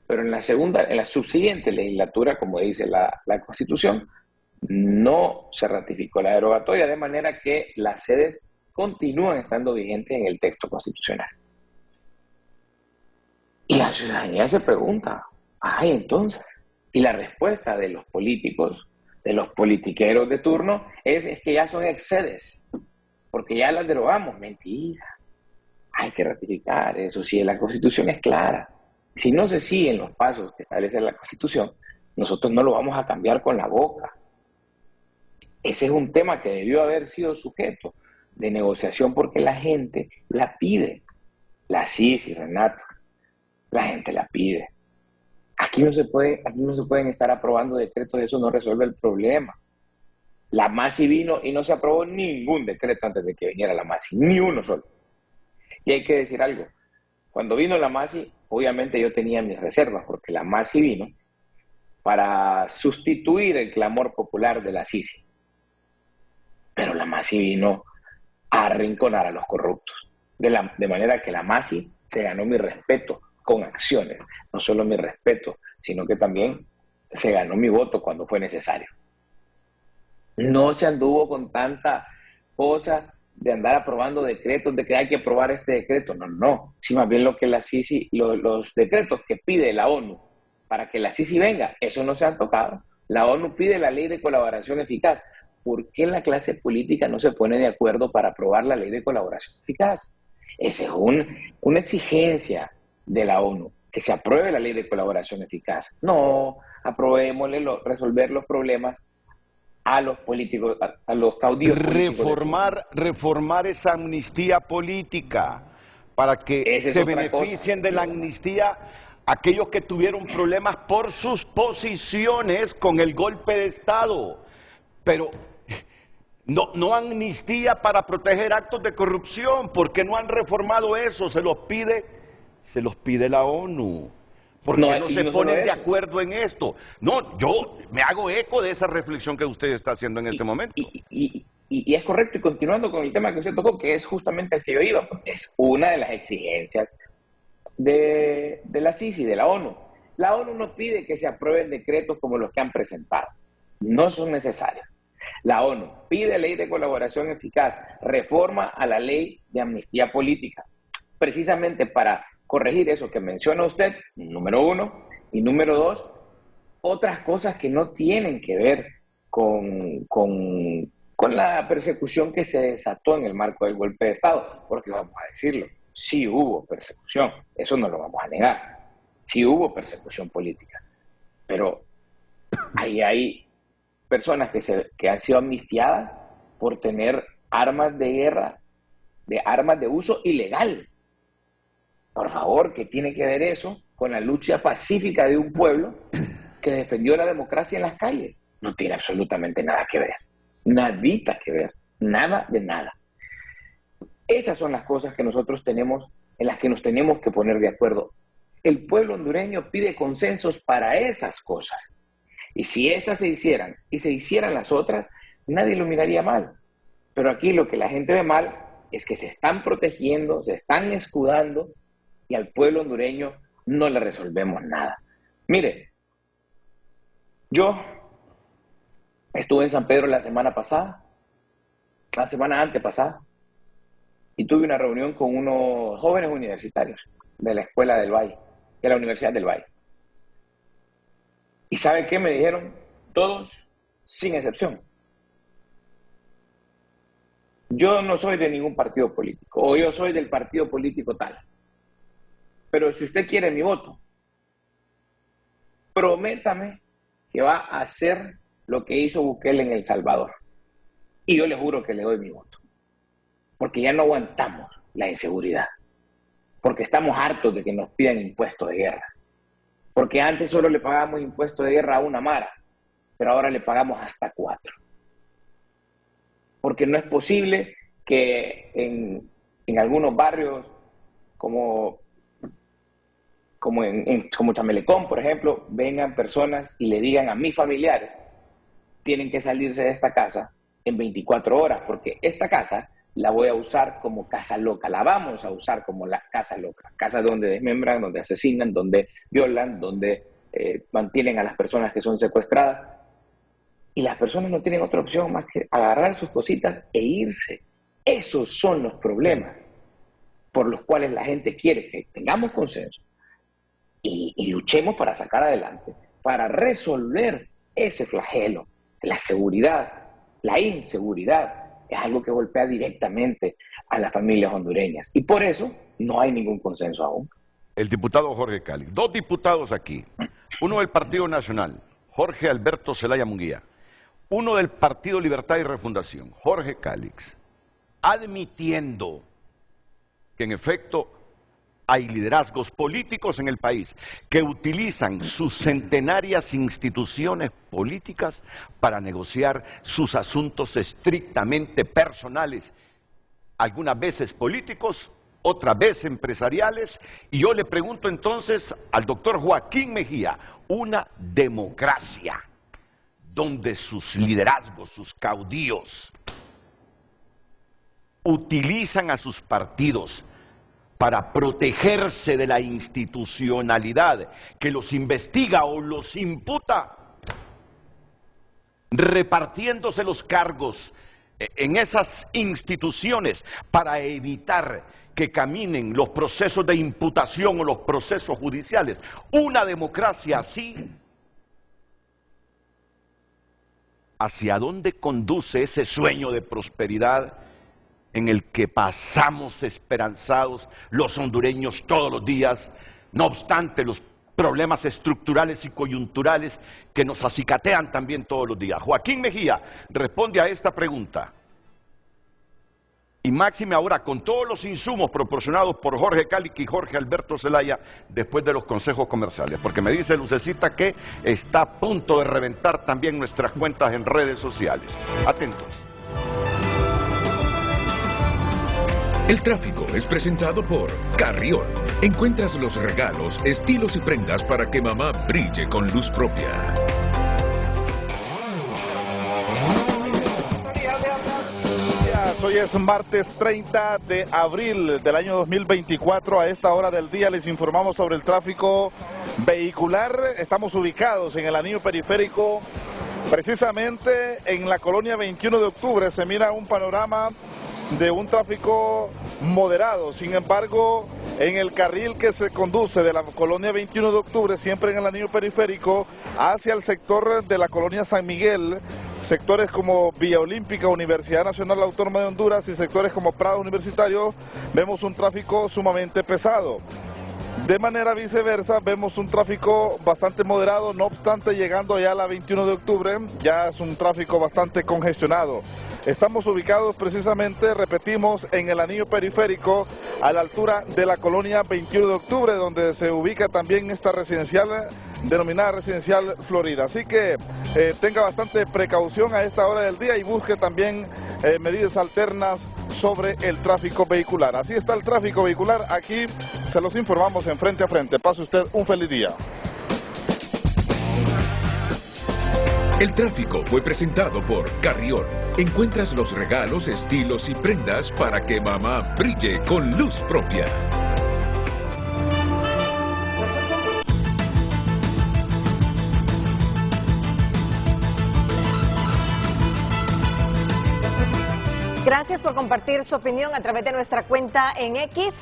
pero en la subsiguiente legislatura, como dice la Constitución, no se ratificó la derogatoria, de manera que las sedes continúan estando vigentes en el texto constitucional. Y la ciudadanía se pregunta, ay, entonces, y la respuesta de los políticos, de los politiqueros de turno, es que ya son excedes, porque ya las derogamos. Mentira, hay que ratificar eso. Si la Constitución es clara, si no se siguen los pasos que establece la Constitución, nosotros no lo vamos a cambiar con la boca. Ese es un tema que debió haber sido sujeto de negociación porque la gente la pide. La CICI, Renato, la gente la pide. ¿A Aquí no se pueden estar aprobando decretos, eso no resuelve el problema. La MASI vino y no se aprobó ningún decreto antes de que viniera la MASI, ni uno solo. Y hay que decir algo, cuando vino la MASI, obviamente yo tenía mis reservas, porque la MASI vino para sustituir el clamor popular de la Sisi. Pero la MASI vino a arrinconar a los corruptos, de manera que la MASI se ganó mi respeto con acciones, no solo mi respeto, sino que también se ganó mi voto cuando fue necesario. No se anduvo con tanta cosa de andar aprobando decretos, de que hay que aprobar este decreto, no, sí, más bien lo que la Sisi, los decretos que pide la ONU para que la Sisi venga, eso no se han tocado. La ONU pide la ley de colaboración eficaz. ¿Por qué la clase política no se pone de acuerdo para aprobar la ley de colaboración eficaz? Esa es una exigencia de la ONU, que se apruebe la ley de colaboración eficaz. No, aprobémosle resolver los problemas a los políticos, a los caudillos políticos. Reformar esa amnistía política para que se beneficien de la amnistía aquellos que tuvieron problemas por sus posiciones con el golpe de Estado. Pero no amnistía para proteger actos de corrupción. ¿Por qué no han reformado eso? Se los pide la ONU. ¿Por qué no se ponen de acuerdo en esto? No, yo me hago eco de esa reflexión que usted está haciendo en este momento. Y es correcto, y continuando con el tema que usted tocó, que es justamente el que yo iba, porque es una de las exigencias de la Sisi, de la ONU. La ONU no pide que se aprueben decretos como los que han presentado. No son necesarios. La ONU pide ley de colaboración eficaz, reforma a la ley de amnistía política, precisamente para corregir eso que menciona usted, número uno, y número dos, otras cosas que no tienen que ver con la persecución que se desató en el marco del golpe de Estado, porque vamos a decirlo, sí hubo persecución, eso no lo vamos a negar, sí hubo persecución política, pero ahí hay personas que han sido amnistiadas por tener armas de guerra, armas de uso ilegal. Por favor, ¿qué tiene que ver eso con la lucha pacífica de un pueblo que defendió la democracia en las calles? No tiene absolutamente nada que ver, nadita que ver, nada de nada. Esas son las cosas que nosotros tenemos, en las que nos tenemos que poner de acuerdo. El pueblo hondureño pide consensos para esas cosas. Y si estas se hicieran y se hicieran las otras, nadie lo miraría mal. Pero aquí lo que la gente ve mal es que se están protegiendo, se están escudando y al pueblo hondureño no le resolvemos nada. Mire, yo estuve en San Pedro la semana antepasada, y tuve una reunión con unos jóvenes universitarios de la Escuela del Valle, de la Universidad del Valle. ¿Y sabe qué me dijeron? Todos, sin excepción. Yo no soy de ningún partido político, o yo soy del partido político tal. Pero si usted quiere mi voto, prométame que va a hacer lo que hizo Bukele en El Salvador. Y yo le juro que le doy mi voto. Porque ya no aguantamos la inseguridad. Porque estamos hartos de que nos pidan impuestos de guerra. Porque antes solo le pagábamos impuestos de guerra a una mara, pero ahora le pagamos hasta 4. Porque no es posible que en algunos barrios como Chamelecón, por ejemplo, vengan personas y le digan a mis familiares, tienen que salirse de esta casa en 24 horas, porque esta casa la voy a usar como casa loca, la vamos a usar como la casa loca, casa donde desmembran, donde asesinan, donde violan, donde mantienen a las personas que son secuestradas, y las personas no tienen otra opción más que agarrar sus cositas e irse. Esos son los problemas por los cuales la gente quiere que tengamos consenso y luchemos para sacar adelante, para resolver ese flagelo. La seguridad, la inseguridad, es algo que golpea directamente a las familias hondureñas. Y por eso no hay ningún consenso aún. El diputado Jorge Calix. 2 diputados aquí. Uno del Partido Nacional, Jorge Alberto Zelaya Munguía. Uno del Partido Libertad y Refundación, Jorge Calix. Admitiendo que en efecto hay liderazgos políticos en el país que utilizan sus centenarias instituciones políticas para negociar sus asuntos estrictamente personales, algunas veces políticos, otras veces empresariales. Y yo le pregunto entonces al doctor Joaquín Mejía, una democracia donde sus liderazgos, sus caudillos, utilizan a sus partidos para protegerse de la institucionalidad que los investiga o los imputa, repartiéndose los cargos en esas instituciones para evitar que caminen los procesos de imputación o los procesos judiciales. Una democracia así, ¿hacia dónde conduce ese sueño de prosperidad en el que pasamos esperanzados los hondureños todos los días, no obstante los problemas estructurales y coyunturales que nos acicatean también todos los días? Joaquín Mejía responde a esta pregunta. Y máxime ahora con todos los insumos proporcionados por Jorge Cáliz y Jorge Alberto Zelaya después de los consejos comerciales, porque me dice Lucecita que está a punto de reventar también nuestras cuentas en redes sociales. Atentos. El tráfico es presentado por Carrión. Encuentras los regalos, estilos y prendas para que mamá brille con luz propia. Hoy es martes 30 de abril del año 2024. A esta hora del día les informamos sobre el tráfico vehicular. Estamos ubicados en el anillo periférico, precisamente en la colonia 21 de octubre. Se mira un panorama de un tráfico moderado. Sin embargo, en el carril que se conduce de la colonia 21 de octubre, siempre en el anillo periférico, hacia el sector de la colonia San Miguel, sectores como Villa Olímpica, Universidad Nacional Autónoma de Honduras y sectores como Prado Universitario, vemos un tráfico sumamente pesado. De manera viceversa, vemos un tráfico bastante moderado, no obstante, llegando ya a la 21 de octubre, ya es un tráfico bastante congestionado. Estamos ubicados precisamente, repetimos, en el anillo periférico, a la altura de la colonia 21 de octubre, donde se ubica también esta residencial, denominada Residencial Florida. Así que tenga bastante precaución a esta hora del día y busque también medidas alternas sobre el tráfico vehicular. Así está el tráfico vehicular, aquí se los informamos en Frente a Frente. Pase usted un feliz día. El tráfico fue presentado por Carrión. Encuentras los regalos, estilos y prendas para que mamá brille con luz propia. Gracias por compartir su opinión a través de nuestra cuenta en X.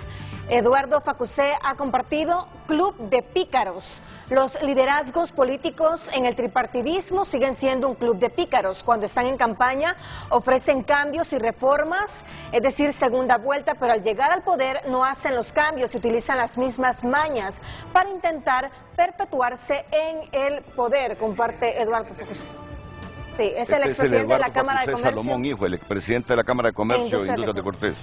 Eduardo Facusé ha compartido Club de Pícaros. Los liderazgos políticos en el tripartidismo siguen siendo un club de pícaros. Cuando están en campaña ofrecen cambios y reformas, es decir, segunda vuelta, pero al llegar al poder no hacen los cambios y utilizan las mismas mañas para intentar perpetuarse en el poder, comparte Eduardo Facusé. Sí, es el expresidente de la Cámara de Comercio. Salomón, hijo, el expresidente de la Cámara de Comercio e Industria de Cortés.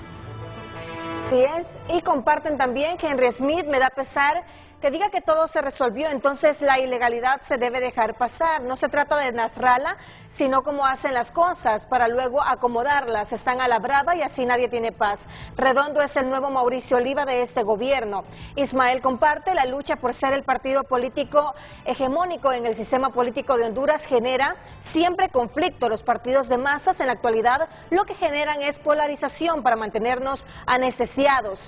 Sí es, y comparten también que Henry Smith, me da pesar que diga que todo se resolvió, entonces la ilegalidad se debe dejar pasar. No se trata de Nasrallah, sino cómo hacen las cosas para luego acomodarlas. Están a la brava y así nadie tiene paz. Redondo es el nuevo Mauricio Oliva de este gobierno. Ismael comparte la lucha por ser el partido político hegemónico en el sistema político de Honduras genera siempre conflicto. Los partidos de masas en la actualidad lo que generan es polarización para mantenernos anestesiados,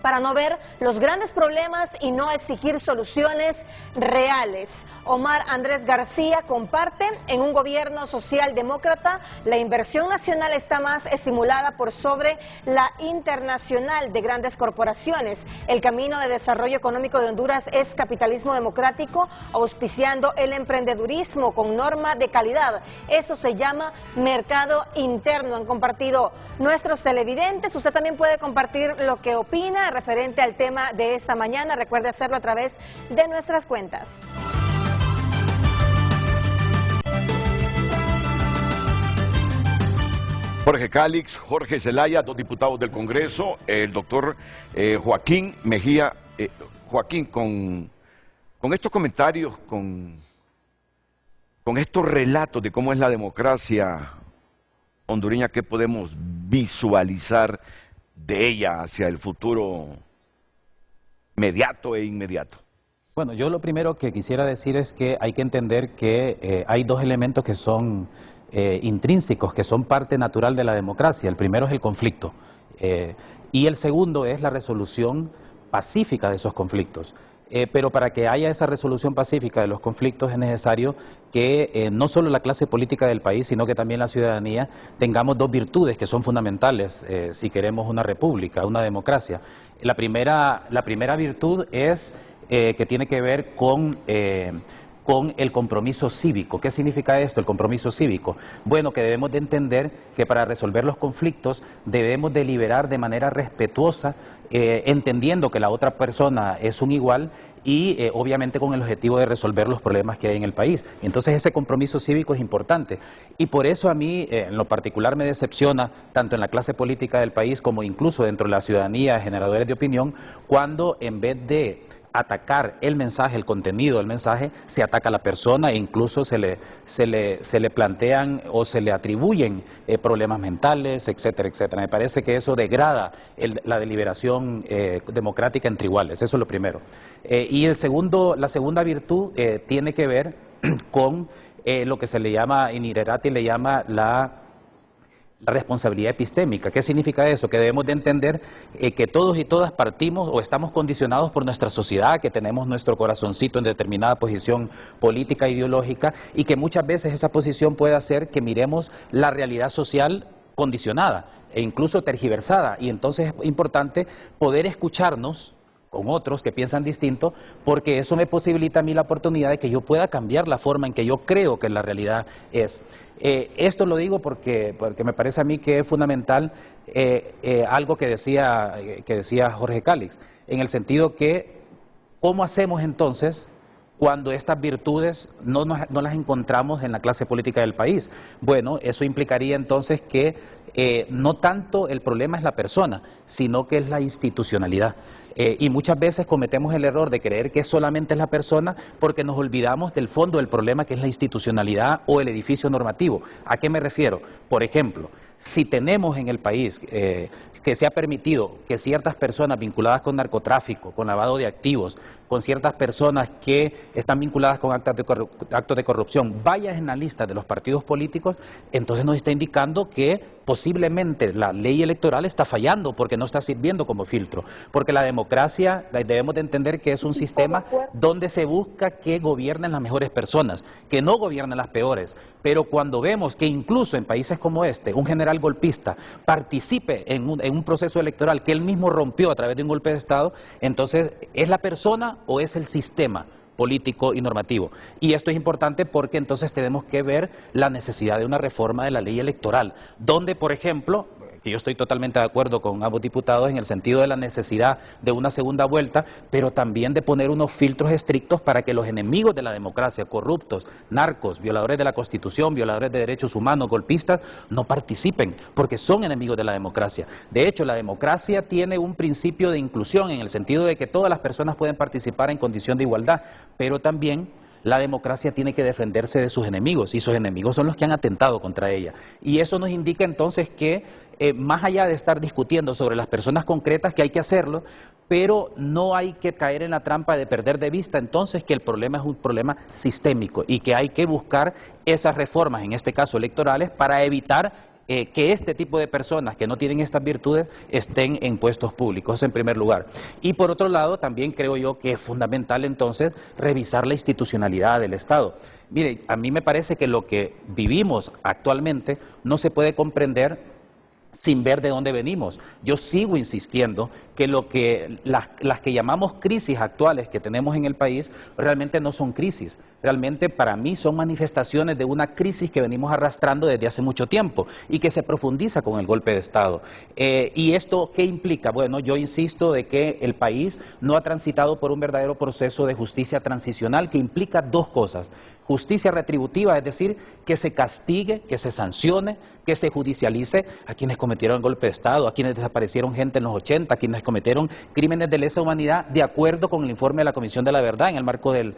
para no ver los grandes problemas y no exigir soluciones reales. Omar Andrés García comparte, en un gobierno socialdemócrata, la inversión nacional está más estimulada por sobre la internacional de grandes corporaciones. El camino de desarrollo económico de Honduras es capitalismo democrático, auspiciando el emprendedurismo con norma de calidad. Eso se llama mercado interno. Han compartido nuestros televidentes. Usted también puede compartir lo que opina referente al tema de esta mañana. Recuerde hacerlo a través de nuestras cuentas. Jorge Calix, Jorge Zelaya, 2 diputados del Congreso, el doctor Joaquín Mejía. Joaquín, con estos comentarios, con estos relatos de cómo es la democracia hondureña, ¿qué podemos visualizar de ella hacia el futuro mediato e inmediato? Bueno, yo lo primero que quisiera decir es que hay que entender que hay 2 elementos que son intrínsecos, que son parte natural de la democracia. El primero es el conflicto y el segundo es la resolución pacífica de esos conflictos. Pero para que haya esa resolución pacífica de los conflictos es necesario que no solo la clase política del país, sino que también la ciudadanía tengamos 2 virtudes que son fundamentales si queremos una república, una democracia. La primera virtud es que tiene que ver con el compromiso cívico. ¿Qué significa esto, el compromiso cívico? Bueno, que debemos de entender que para resolver los conflictos debemos deliberar de manera respetuosa, entendiendo que la otra persona es un igual y obviamente con el objetivo de resolver los problemas que hay en el país. Entonces ese compromiso cívico es importante y por eso a mí en lo particular me decepciona tanto en la clase política del país como incluso dentro de la ciudadanía, generadores de opinión, cuando en vez de atacar el mensaje, el contenido del mensaje, se ataca a la persona e incluso se le plantean o se le atribuyen problemas mentales, etcétera, etcétera. Me parece que eso degrada la deliberación democrática entre iguales, eso es lo primero. Y la segunda virtud tiene que ver con lo que se le llama, en Irerati le llama la responsabilidad epistémica. ¿Qué significa eso? Que debemos de entender que todos y todas partimos o estamos condicionados por nuestra sociedad, que tenemos nuestro corazoncito en determinada posición política e ideológica y que muchas veces esa posición puede hacer que miremos la realidad social condicionada e incluso tergiversada, y entonces es importante poder escucharnos con otros que piensan distinto, porque eso me posibilita a mí la oportunidad de que yo pueda cambiar la forma en que yo creo que la realidad es. Esto lo digo porque me parece a mí que es fundamental algo que decía Jorge Calix, en el sentido que ¿cómo hacemos entonces cuando estas virtudes no las encontramos en la clase política del país? Bueno, eso implicaría entonces que no tanto el problema es la persona, sino que es la institucionalidad. Y muchas veces cometemos el error de creer que solamente es la persona porque nos olvidamos del fondo del problema, que es la institucionalidad o el edificio normativo. ¿A qué me refiero? Por ejemplo, si tenemos en el país que se ha permitido que ciertas personas vinculadas con narcotráfico, con lavado de activos, con ciertas personas que están vinculadas con actos de corrupción, vayan en la lista de los partidos políticos, entonces nos está indicando que posiblemente la ley electoral está fallando porque no está sirviendo como filtro. Porque la democracia, debemos de entender que es un sistema donde se busca que gobiernen las mejores personas, que no gobiernen las peores. Pero cuando vemos que incluso en países como este, un general golpista participe en un proceso electoral que él mismo rompió a través de un golpe de Estado, entonces ¿es la persona o es el sistema político y normativo? Y esto es importante porque entonces tenemos que ver la necesidad de una reforma de la ley electoral, donde, por ejemplo, que yo estoy totalmente de acuerdo con ambos diputados en el sentido de la necesidad de una segunda vuelta, pero también de poner unos filtros estrictos para que los enemigos de la democracia, corruptos, narcos, violadores de la Constitución, violadores de derechos humanos, golpistas, no participen, porque son enemigos de la democracia. De hecho, la democracia tiene un principio de inclusión en el sentido de que todas las personas pueden participar en condición de igualdad, pero también la democracia tiene que defenderse de sus enemigos, y sus enemigos son los que han atentado contra ella. Y eso nos indica entonces que más allá de estar discutiendo sobre las personas concretas, que hay que hacerlo, pero no hay que caer en la trampa de perder de vista entonces que el problema es un problema sistémico y que hay que buscar esas reformas, en este caso electorales, para evitar que este tipo de personas que no tienen estas virtudes estén en puestos públicos, en primer lugar. Y por otro lado, también creo yo que es fundamental entonces revisar la institucionalidad del Estado. Mire, a mí me parece que lo que vivimos actualmente no se puede comprender sin ver de dónde venimos. Yo sigo insistiendo que las que llamamos crisis actuales que tenemos en el país realmente no son crisis, realmente para mí son manifestaciones de una crisis que venimos arrastrando desde hace mucho tiempo y que se profundiza con el golpe de Estado. ¿Y esto qué implica? Bueno, yo insisto de que el país no ha transitado por un verdadero proceso de justicia transicional que implica dos cosas. Justicia retributiva, es decir, que se castigue, que se sancione, que se judicialice a quienes cometieron el golpe de Estado, a quienes desaparecieron gente en los 80, a quienes cometieron crímenes de lesa humanidad, de acuerdo con el informe de la Comisión de la Verdad en el marco del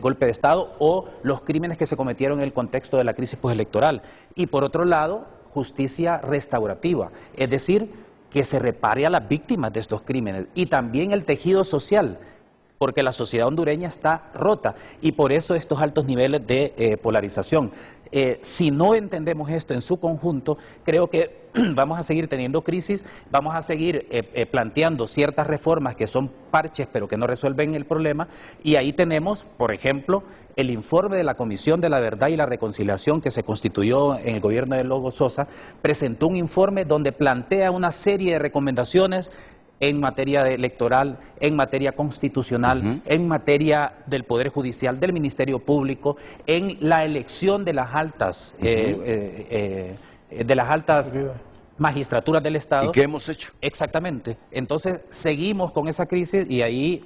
golpe de Estado, o los crímenes que se cometieron en el contexto de la crisis postelectoral. Y por otro lado, justicia restaurativa, es decir, que se repare a las víctimas de estos crímenes y también el tejido social, porque la sociedad hondureña está rota y por eso estos altos niveles de polarización. Si no entendemos esto en su conjunto, creo que vamos a seguir teniendo crisis, vamos a seguir planteando ciertas reformas que son parches pero que no resuelven el problema, y ahí tenemos, por ejemplo, el informe de la Comisión de la Verdad y la Reconciliación que se constituyó en el gobierno de Lobo Sosa, presentó un informe donde plantea una serie de recomendaciones en materia electoral, en materia constitucional, en materia del Poder Judicial, del Ministerio Público, en la elección de las altas magistraturas del Estado. ¿Y qué hemos hecho? Exactamente. Entonces, seguimos con esa crisis y ahí,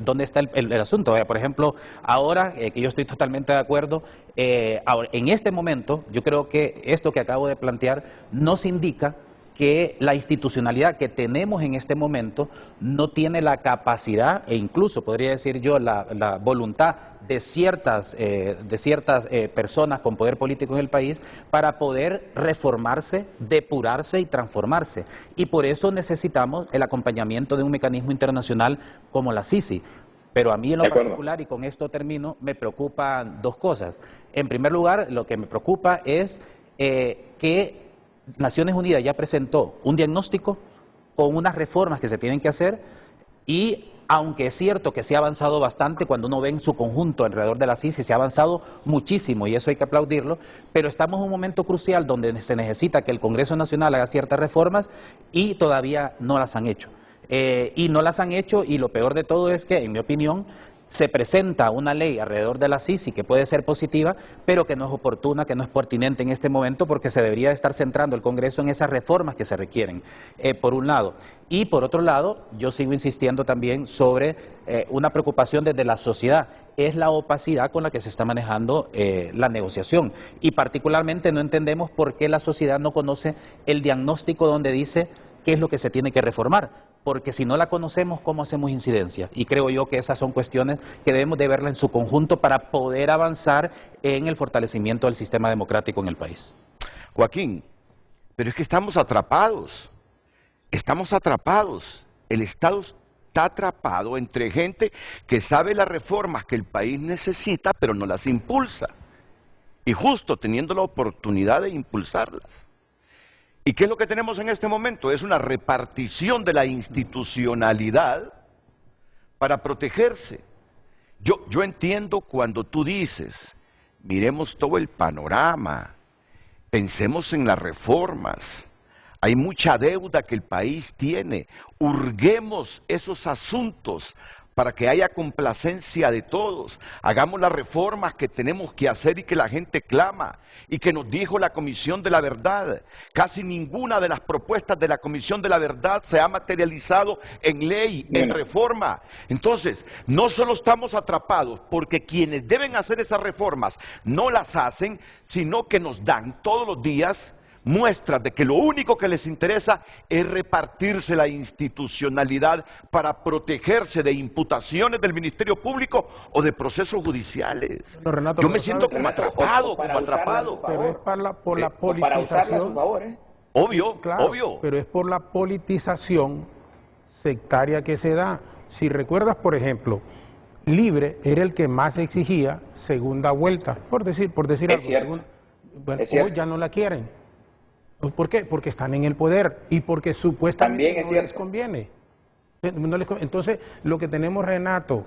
¿dónde está el asunto? Por ejemplo, ahora, que yo estoy totalmente de acuerdo, en este momento, yo creo que esto que acabo de plantear nos indica que la institucionalidad que tenemos en este momento no tiene la capacidad e incluso podría decir yo la voluntad de ciertas personas con poder político en el país para poder reformarse, depurarse y transformarse. Y por eso necesitamos el acompañamiento de un mecanismo internacional como la CICI. Pero a mí en lo particular, y con esto termino, me preocupan dos cosas. En primer lugar, lo que me preocupa es que Naciones Unidas ya presentó un diagnóstico con unas reformas que se tienen que hacer y aunque es cierto que se ha avanzado bastante, cuando uno ve en su conjunto alrededor de la CICI se ha avanzado muchísimo y eso hay que aplaudirlo, pero estamos en un momento crucial donde se necesita que el Congreso Nacional haga ciertas reformas y todavía no las han hecho. Y lo peor de todo es que, en mi opinión, se presenta una ley alrededor de la CICI que puede ser positiva, pero que no es oportuna, que no es pertinente en este momento, porque se debería estar centrando el Congreso en esas reformas que se requieren, por un lado. Y por otro lado, yo sigo insistiendo también sobre una preocupación desde la sociedad, es la opacidad con la que se está manejando la negociación. Y particularmente no entendemos por qué la sociedad no conoce el diagnóstico donde dice qué es lo que se tiene que reformar. Porque si no la conocemos, ¿cómo hacemos incidencia? Y creo yo que esas son cuestiones que debemos de verla en su conjunto para poder avanzar en el fortalecimiento del sistema democrático en el país. Joaquín, pero es que estamos atrapados, el Estado está atrapado entre gente que sabe las reformas que el país necesita, pero no las impulsa, y justo teniendo la oportunidad de impulsarlas. ¿Y qué es lo que tenemos en este momento? Es una repartición de la institucionalidad para protegerse. Yo entiendo cuando tú dices, miremos todo el panorama, pensemos en las reformas, hay mucha deuda que el país tiene, hurguemos esos asuntos para que haya complacencia de todos, hagamos las reformas que tenemos que hacer y que la gente clama, y que nos dijo la Comisión de la Verdad. Casi ninguna de las propuestas de la Comisión de la Verdad se ha materializado en ley, en reforma. Entonces, no solo estamos atrapados porque quienes deben hacer esas reformas no las hacen, sino que nos dan todos los días muestras de que lo único que les interesa es repartirse la institucionalidad para protegerse de imputaciones del Ministerio Público o de procesos judiciales. No, Renato, yo me siento como atrapado, Pero es por la politización. Obvio, claro, obvio. Pero es por la politización sectaria que se da. Si recuerdas, por ejemplo, Libre era el que más exigía segunda vuelta, por decir algo. Bueno, hoy ya no la quieren. ¿Por qué? Porque están en el poder y porque supuestamente no les conviene. Entonces, lo que tenemos, Renato,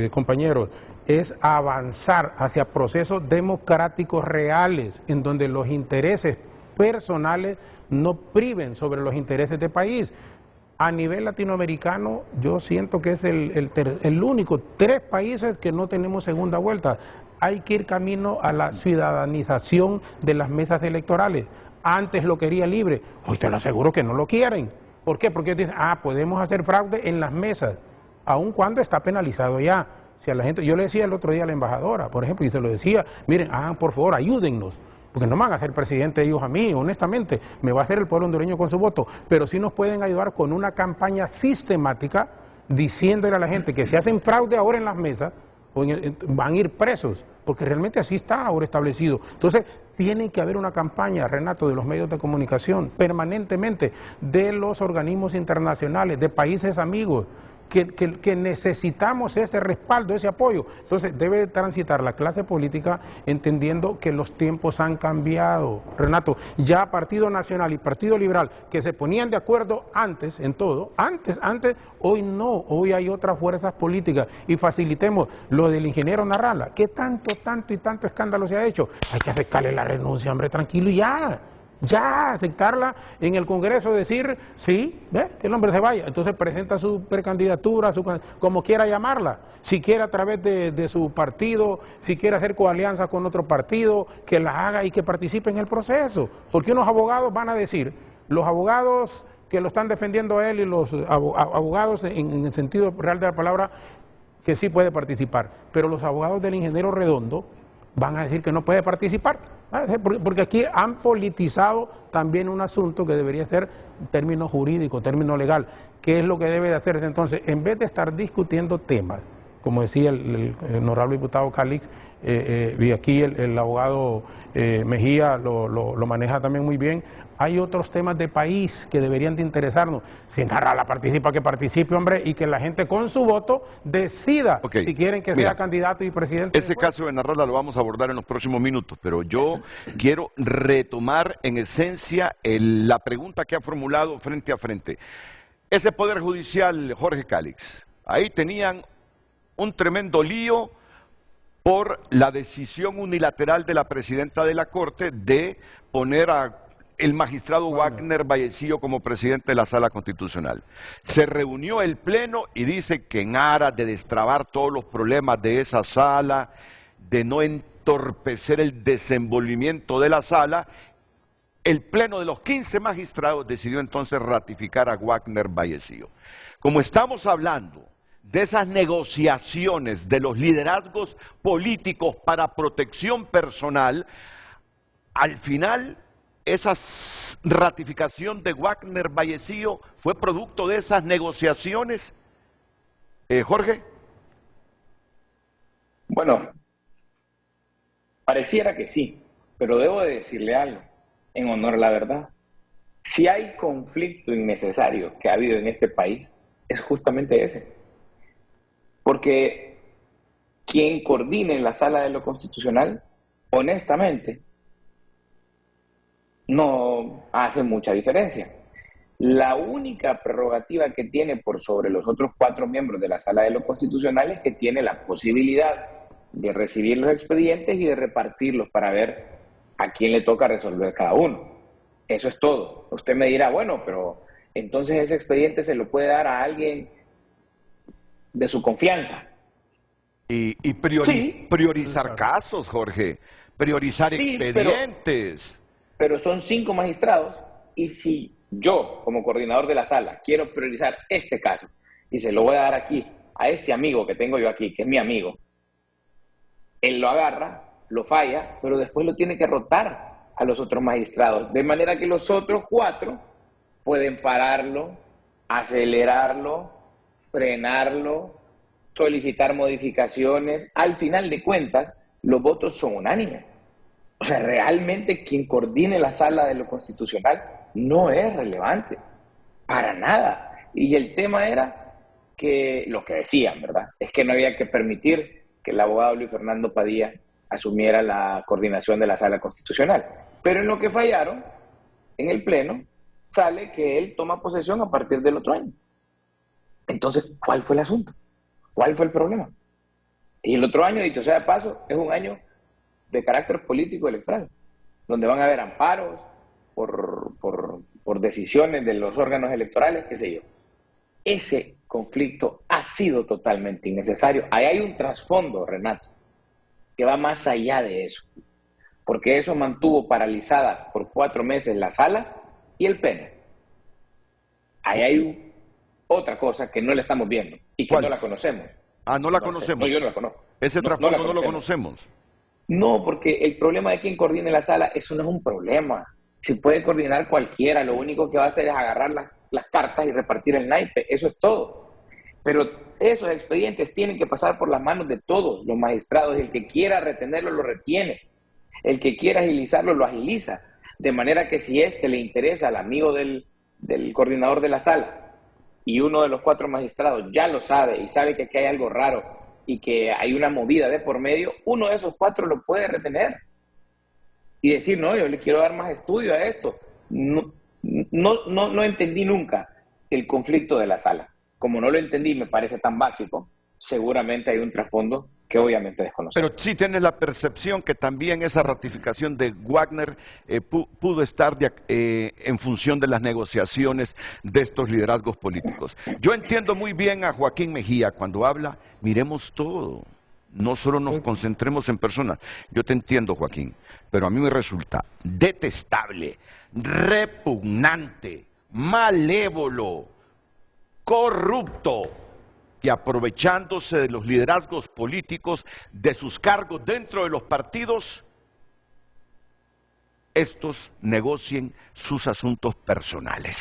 compañeros, es avanzar hacia procesos democráticos reales, en donde los intereses personales no priven sobre los intereses del país. A nivel latinoamericano, yo siento que es el único, 3 países que no tenemos segunda vuelta. Hay que ir camino a la ciudadanización de las mesas electorales. Antes lo quería libre, hoy te lo aseguro que no lo quieren. ¿Por qué? Porque dicen, podemos hacer fraude en las mesas, aun cuando está penalizado ya. Si a la gente, yo le decía el otro día a la embajadora, por ejemplo, y se lo decía, miren, por favor, ayúdennos. Porque no me van a hacer presidente ellos a mí, honestamente, me va a hacer el pueblo hondureño con su voto, pero sí nos pueden ayudar con una campaña sistemática diciéndole a la gente que si hacen fraude ahora en las mesas, van a ir presos, porque realmente así está ahora establecido. Entonces, tiene que haber una campaña, Renato, de los medios de comunicación, permanentemente, de los organismos internacionales, de países amigos, que necesitamos ese respaldo, ese apoyo. Entonces debe transitar la clase política entendiendo que los tiempos han cambiado. Renato, ya Partido Nacional y Partido Liberal, que se ponían de acuerdo antes en todo, antes, hoy no, hoy hay otras fuerzas políticas y facilitemos lo del ingeniero Narrala, que tanto escándalo se ha hecho. Hay que aceptarle la renuncia, hombre, tranquilo y ya aceptarla en el Congreso, decir, sí, que el hombre se vaya. Entonces presenta su precandidatura, como quiera llamarla, si quiere a través de su partido, si quiere hacer coalianza con otro partido, que la haga y que participe en el proceso. Porque unos abogados van a decir, los abogados que lo están defendiendo a él y los abogados en el sentido real de la palabra, que sí puede participar, pero los abogados del ingeniero Redondo van a decir que no puede participar. Porque aquí han politizado también un asunto que debería ser término jurídico, término legal. ¿Qué es lo que debe de hacerse entonces? En vez de estar discutiendo temas, como decía el honorable diputado Calix, y aquí el abogado Mejía lo maneja también muy bien, hay otros temas de país que deberían de interesarnos. Si Narrala participa, que participe, hombre, y que la gente con su voto decida si quieren que sea candidato y presidente. Ese caso de Narrala lo vamos a abordar en los próximos minutos, pero yo quiero retomar en esencia la pregunta que ha formulado frente a frente. Ese Poder Judicial, Jorge Calix, ahí tenían un tremendo lío por la decisión unilateral de la presidenta de la Corte de poner a el magistrado Wagner Vallecillo como presidente de la Sala Constitucional. Se reunió el Pleno y dice que en aras de destrabar todos los problemas de esa sala, de no entorpecer el desenvolvimiento de la sala, el Pleno de los 15 magistrados decidió entonces ratificar a Wagner Vallecillo. Como estamos hablando de esas negociaciones de los liderazgos políticos para protección personal, al final esa ratificación de Wagner Vallecillo fue producto de esas negociaciones, Jorge. Bueno, pareciera que sí, pero debo de decirle algo, en honor a la verdad. Si hay conflicto innecesario que ha habido en este país, es justamente ese. Porque quien coordine en la Sala de lo Constitucional, honestamente, no hace mucha diferencia. La única prerrogativa que tiene por sobre los otros 4 miembros de la Sala de lo Constitucional es que tiene la posibilidad de recibir los expedientes y de repartirlos para ver a quién le toca resolver cada uno. Eso es todo. Usted me dirá, bueno, pero entonces ese expediente se lo puede dar a alguien de su confianza. Y priorizar casos, Jorge, priorizar expedientes. Pero son 5 magistrados, y si yo, como coordinador de la sala, quiero priorizar este caso, y se lo voy a dar aquí, a este amigo que tengo yo aquí, que es mi amigo, él lo agarra, lo falla, pero después lo tiene que rotar a los otros magistrados, de manera que los otros 4 pueden pararlo, acelerarlo, frenarlo, solicitar modificaciones. Al final de cuentas, los votos son unánimes. O sea, realmente quien coordine la Sala de lo Constitucional no es relevante, para nada. Y el tema era que, lo que decían, ¿verdad?, es que no había que permitir que el abogado Luis Fernando Padilla asumiera la coordinación de la Sala Constitucional. Pero en lo que fallaron, en el Pleno, sale que él toma posesión a partir del otro año. Entonces, ¿cuál fue el asunto? ¿Cuál fue el problema? Y el otro año, dicho sea de paso, es un año de carácter político electoral, donde van a haber amparos por decisiones de los órganos electorales, qué sé yo. ese conflicto ha sido totalmente innecesario. Ahí hay un trasfondo, Renato, que va más allá de eso, porque eso mantuvo paralizada por 4 meses la sala y el pleno. Ahí hay otra cosa que no la estamos viendo y que ¿Cuál? no la conocemos. Ah, no la conocemos. No, yo no la conozco. Ese trasfondo no lo conocemos. No, porque el problema de quien coordine la sala, eso no es un problema. Si puede coordinar cualquiera, lo único que va a hacer es agarrar las cartas y repartir el naipe, eso es todo. Pero esos expedientes tienen que pasar por las manos de todos los magistrados, y el que quiera retenerlo lo retiene, el que quiera agilizarlo lo agiliza, de manera que si le interesa al amigo del coordinador de la sala y uno de los 4 magistrados ya lo sabe y sabe que aquí hay algo raro y que hay una movida de por medio, uno de esos 4 lo puede retener y decir, no, yo le quiero dar más estudio a esto. No entendí nunca el conflicto de la sala. Como no lo entendí, me parece tan básico, seguramente hay un trasfondo que obviamente desconocemos. Pero sí tienes la percepción que también esa ratificación de Wagner pudo estar en función de las negociaciones de estos liderazgos políticos. Yo entiendo muy bien a Joaquín Mejía cuando habla, miremos todo, no solo nos concentremos en personas. Yo te entiendo, Joaquín, pero a mí me resulta detestable, repugnante, malévolo, corrupto, que aprovechándose de los liderazgos políticos, de sus cargos dentro de los partidos, estos negocien sus asuntos personales.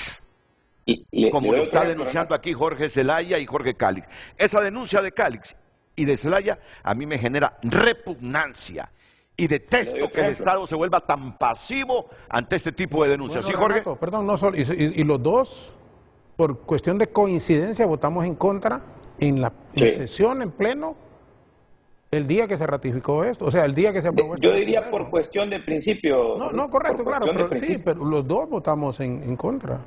Como lo está denunciando aquí Jorge Zelaya y Jorge Cálix. Esa denuncia de Cálix y de Zelaya a mí me genera repugnancia. Y detesto que el Estado se vuelva tan pasivo ante este tipo de denuncias. Bueno, ¿Sí, Jorge? Renato, perdón, no solo, y los dos, por cuestión de coincidencia, votamos en contra en la sesión, en pleno, el día que se ratificó esto, o sea, el día que se aprobó esto. Yo diría por cuestión de principio. No, correcto, claro, pero sí, pero los dos votamos en contra.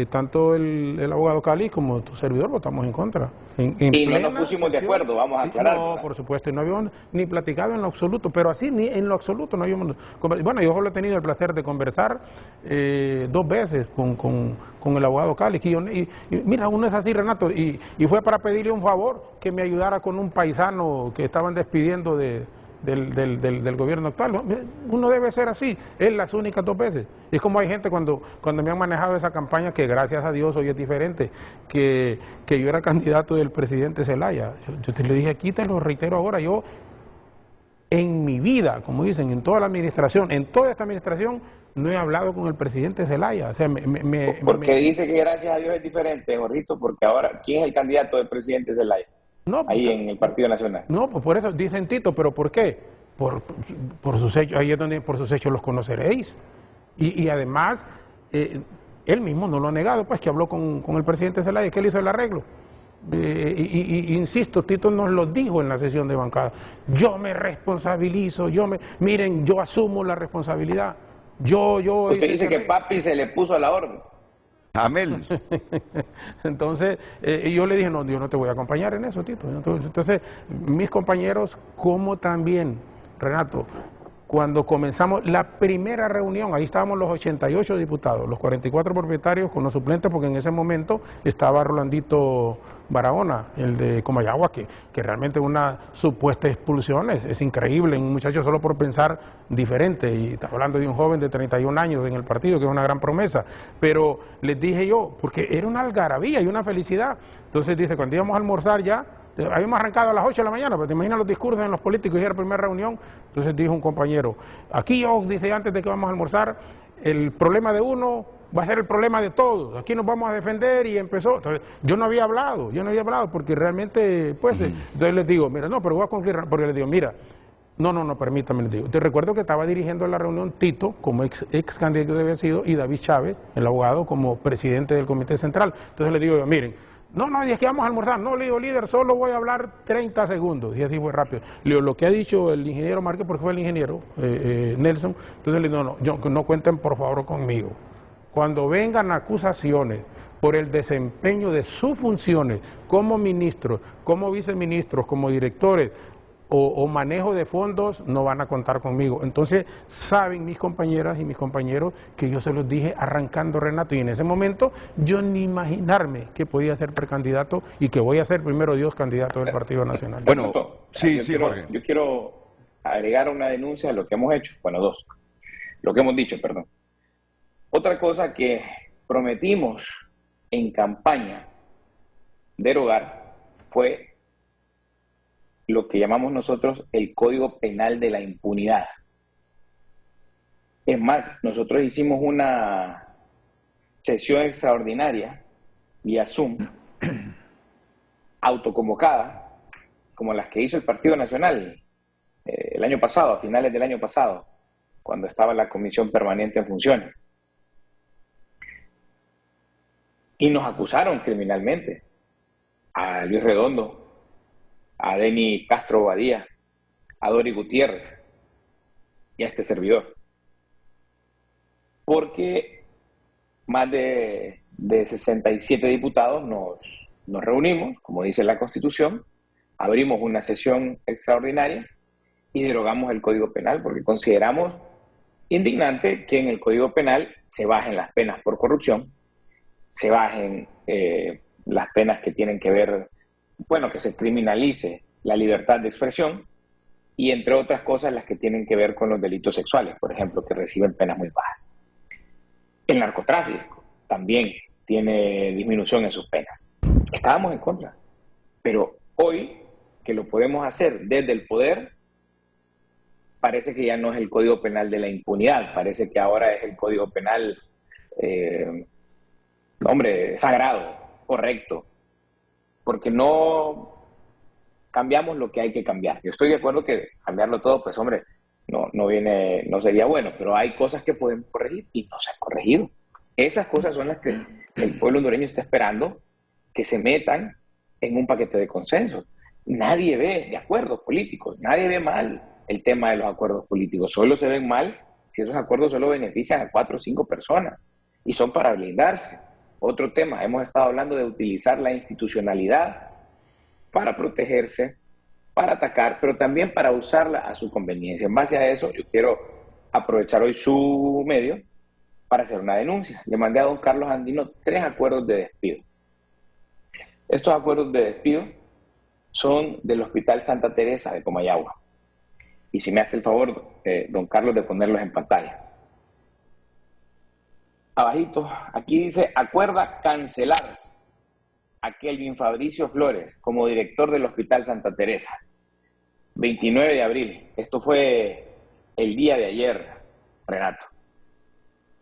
Tanto el abogado Cali como tu servidor votamos en contra. Y no nos pusimos de acuerdo, vamos a aclarar. No, por supuesto, y no habíamos ni platicado en lo absoluto, pero así ni en lo absoluto no habíamos... Bueno, yo solo he tenido el placer de conversar 2 veces con el abogado Cali. Y mira, uno es así, Renato, y fue para pedirle un favor, que me ayudara con un paisano que estaban despidiendo del gobierno actual. Uno debe ser así, es las únicas 2 veces. Es como hay gente cuando me han manejado esa campaña, que gracias a Dios hoy es diferente, que yo era candidato del presidente Zelaya. Yo te lo dije aquí, te lo reitero ahora, yo en mi vida, como dicen, en toda la administración, en toda esta administración, no he hablado con el presidente Zelaya. O sea, porque dice que gracias a Dios es diferente, Jorrito, porque ahora, ¿quién es el candidato del presidente Zelaya? No, ahí en el Partido Nacional. No, pues por eso dicen Tito, pero ¿por qué? Por sus hechos, ahí es donde por sus hechos los conoceréis. Y además, él mismo no lo ha negado, pues que habló con el presidente Zelaya, que él hizo el arreglo. Insisto, Tito nos lo dijo en la sesión de bancada. Yo me responsabilizo, miren, yo asumo la responsabilidad. Usted dice que papi se le puso a la orden. Amén. Entonces, yo le dije, no, yo no te voy a acompañar en eso, Tito. Entonces, mis compañeros, como también, Renato, cuando comenzamos la primera reunión, ahí estábamos los 88 diputados, los 44 propietarios con los suplentes, porque en ese momento estaba Rolandito Barahona, el de Comayagua, que realmente una supuesta expulsión es increíble, un muchacho solo por pensar diferente, y está hablando de un joven de 31 años en el partido, que es una gran promesa, pero les dije yo, porque era una algarabía y una felicidad. Entonces dice, cuando íbamos a almorzar ya, habíamos arrancado a las 8 de la mañana, pero te imaginas los discursos en los políticos, y era la primera reunión. Entonces dijo un compañero, aquí yo, dice, antes de que vamos a almorzar, el problema de uno va a ser el problema de todos, aquí nos vamos a defender, y empezó. Entonces, yo no había hablado, porque realmente, pues, entonces les digo, mira, no, pero voy a concluir, porque les digo, mira, no, permítame, les digo, te recuerdo que estaba dirigiendo la reunión Tito, como ex candidato que había sido, y David Chávez, el abogado, como presidente del Comité Central. Entonces les digo yo, miren, no, es que vamos a almorzar. No, le digo, líder, solo voy a hablar 30 segundos. Y así fue rápido. Le digo, lo que ha dicho el ingeniero Márquez, porque fue el ingeniero Nelson, entonces le digo, no cuenten por favor conmigo. Cuando vengan acusaciones por el desempeño de sus funciones como ministros, como viceministros, como directores, o manejo de fondos, no van a contar conmigo. Entonces, saben mis compañeras y mis compañeros que yo se los dije arrancando, Renato, y en ese momento yo ni imaginarme que podía ser precandidato y que voy a ser, primero Dios, candidato del Partido Nacional. Bueno, Jorge. Yo quiero agregar una denuncia a lo que hemos hecho, bueno, dos, lo que hemos dicho, perdón. Otra cosa que prometimos en campaña derogar fue lo que llamamos nosotros el Código Penal de la Impunidad. Es más, nosotros hicimos una sesión extraordinaria vía Zoom, autoconvocada, como las que hizo el Partido Nacional el año pasado, a finales del año pasado, cuando estaba la Comisión Permanente en funciones. Y nos acusaron criminalmente a Luis Redondo, a Denis Castro Badía, a Dori Gutiérrez y a este servidor. Porque más de 67 diputados nos reunimos, como dice la Constitución, abrimos una sesión extraordinaria y derogamos el Código Penal porque consideramos indignante que en el Código Penal se bajen las penas por corrupción, se bajen las penas que tienen que ver, bueno, que se criminalice la libertad de expresión y entre otras cosas las que tienen que ver con los delitos sexuales, por ejemplo, que reciben penas muy bajas. El narcotráfico también tiene disminución en sus penas. Estábamos en contra, pero hoy que lo podemos hacer desde el poder, parece que ya no es el Código Penal de la impunidad, parece que ahora es el Código Penal, sagrado, correcto, porque no cambiamos lo que hay que cambiar. Yo estoy de acuerdo que cambiarlo todo, pues hombre, no sería bueno, pero hay cosas que podemos corregir y no se han corregido. Esas cosas son las que el pueblo hondureño está esperando que se metan en un paquete de consenso. Nadie ve de acuerdos políticos, nadie ve mal el tema de los acuerdos políticos, solo se ven mal si esos acuerdos solo benefician a 4 o 5 personas y son para blindarse. Otro tema, hemos estado hablando de utilizar la institucionalidad para protegerse, para atacar, pero también para usarla a su conveniencia. En base a eso, yo quiero aprovechar hoy su medio para hacer una denuncia. Le mandé a don Carlos Andino 3 acuerdos de despido. Estos acuerdos de despido son del Hospital Santa Teresa de Comayagua. Y si me hace el favor, don Carlos, de ponerlos en pantalla. Abajito, aquí dice, acuerda cancelar a Kelvin Fabricio Flores como director del Hospital Santa Teresa. 29 de abril. Esto fue el día de ayer, Renato.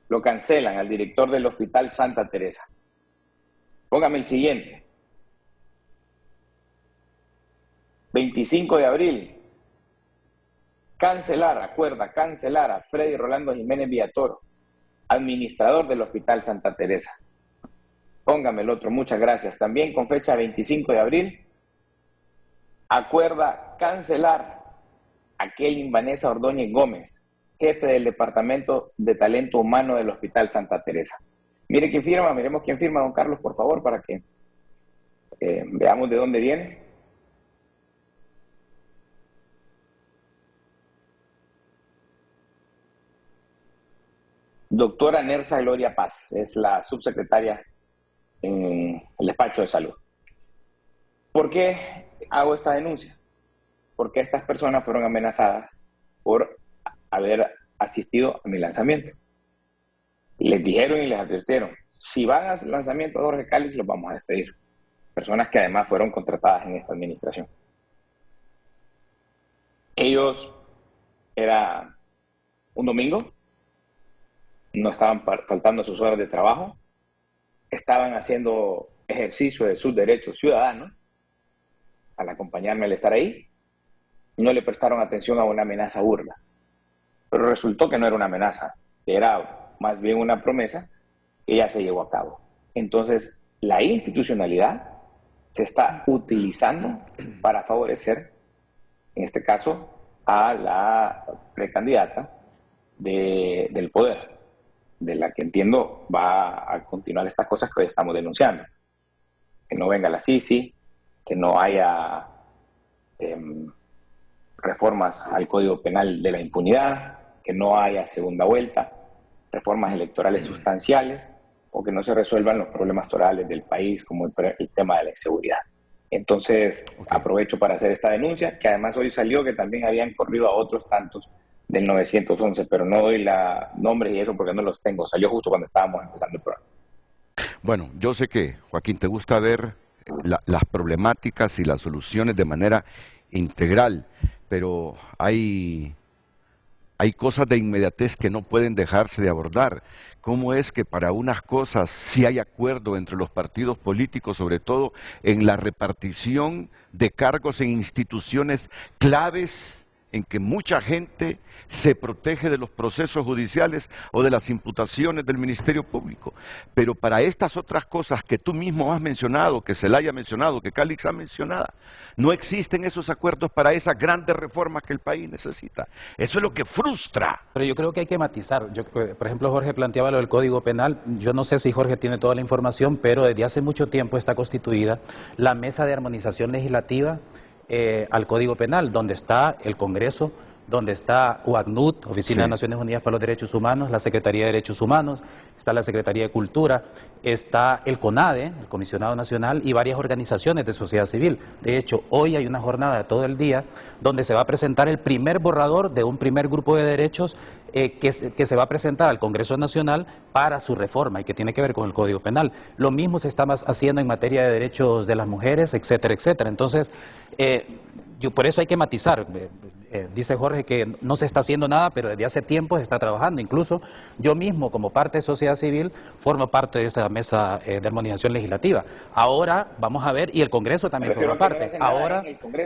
Lo cancelan al director del Hospital Santa Teresa. Póngame el siguiente. 25 de abril. Acuerda cancelar a Freddy Rolando Jiménez Villatoro, administrador del Hospital Santa Teresa. Póngame el otro, muchas gracias. También con fecha 25 de abril, acuerda cancelar a Kelvin Vanessa Ordóñez Gómez, jefe del Departamento de Talento Humano del Hospital Santa Teresa. Mire quién firma, miremos quién firma, don Carlos, por favor, para que veamos de dónde viene. Doctora Nersa Gloria Paz, es la subsecretaria en el despacho de salud. ¿Por qué hago esta denuncia? Porque estas personas fueron amenazadas por haber asistido a mi lanzamiento. Les dijeron y les advirtieron, si van al lanzamiento de Jorge Cálix, los vamos a despedir. Personas que además fueron contratadas en esta administración. Ellos, era un domingo, no estaban faltando sus horas de trabajo, estaban haciendo ejercicio de sus derechos ciudadanos al acompañarme al estar ahí, no le prestaron atención a una amenaza burda. Pero resultó que no era una amenaza, que era más bien una promesa que ya se llevó a cabo. Entonces, la institucionalidad se está utilizando para favorecer, en este caso, a la precandidata del poder, de la que entiendo va a continuar estas cosas que hoy estamos denunciando. Que no venga la Sisi, que no haya reformas al Código Penal de la impunidad, que no haya segunda vuelta, reformas electorales sustanciales o que no se resuelvan los problemas torales del país como el tema de la inseguridad. Entonces, aprovecho para hacer esta denuncia, que además hoy salió que también habían corrido a otros tantos del 911, pero no doy la nombres y eso porque no los tengo. Salió justo cuando estábamos empezando el programa. Bueno, yo sé que, Joaquín, te gusta ver las problemáticas y las soluciones de manera integral, pero hay cosas de inmediatez que no pueden dejarse de abordar. ¿Cómo es que para unas cosas sí hay acuerdo entre los partidos políticos, sobre todo en la repartición de cargos en instituciones claves en que mucha gente se protege de los procesos judiciales o de las imputaciones del Ministerio Público? Pero para estas otras cosas que tú mismo has mencionado, que Zelaya ha mencionado, que Calix ha mencionado, no existen esos acuerdos para esas grandes reformas que el país necesita. Eso es lo que frustra. Pero yo creo que hay que matizar. Por ejemplo, Jorge planteaba lo del Código Penal. Yo no sé si Jorge tiene toda la información, pero desde hace mucho tiempo está constituida la Mesa de Armonización Legislativa al Código Penal, donde está el Congreso, donde está UACNUD, Oficina de Naciones Unidas para los Derechos Humanos, la Secretaría de Derechos Humanos, está la Secretaría de Cultura, está el CONADE, el Comisionado Nacional, y varias organizaciones de sociedad civil. De hecho, hoy hay una jornada de todo el día donde se va a presentar el primer borrador de un primer grupo de derechos que se va a presentar al Congreso Nacional para su reforma y que tiene que ver con el Código Penal. Lo mismo se está haciendo en materia de derechos de las mujeres, etcétera, etcétera. Entonces, por eso hay que matizar. Dice Jorge que no se está haciendo nada, pero desde hace tiempo se está trabajando. Incluso yo mismo, como parte de sociedad civil, formo parte de esa mesa de armonización legislativa. Ahora vamos a ver, y el Congreso también forma parte.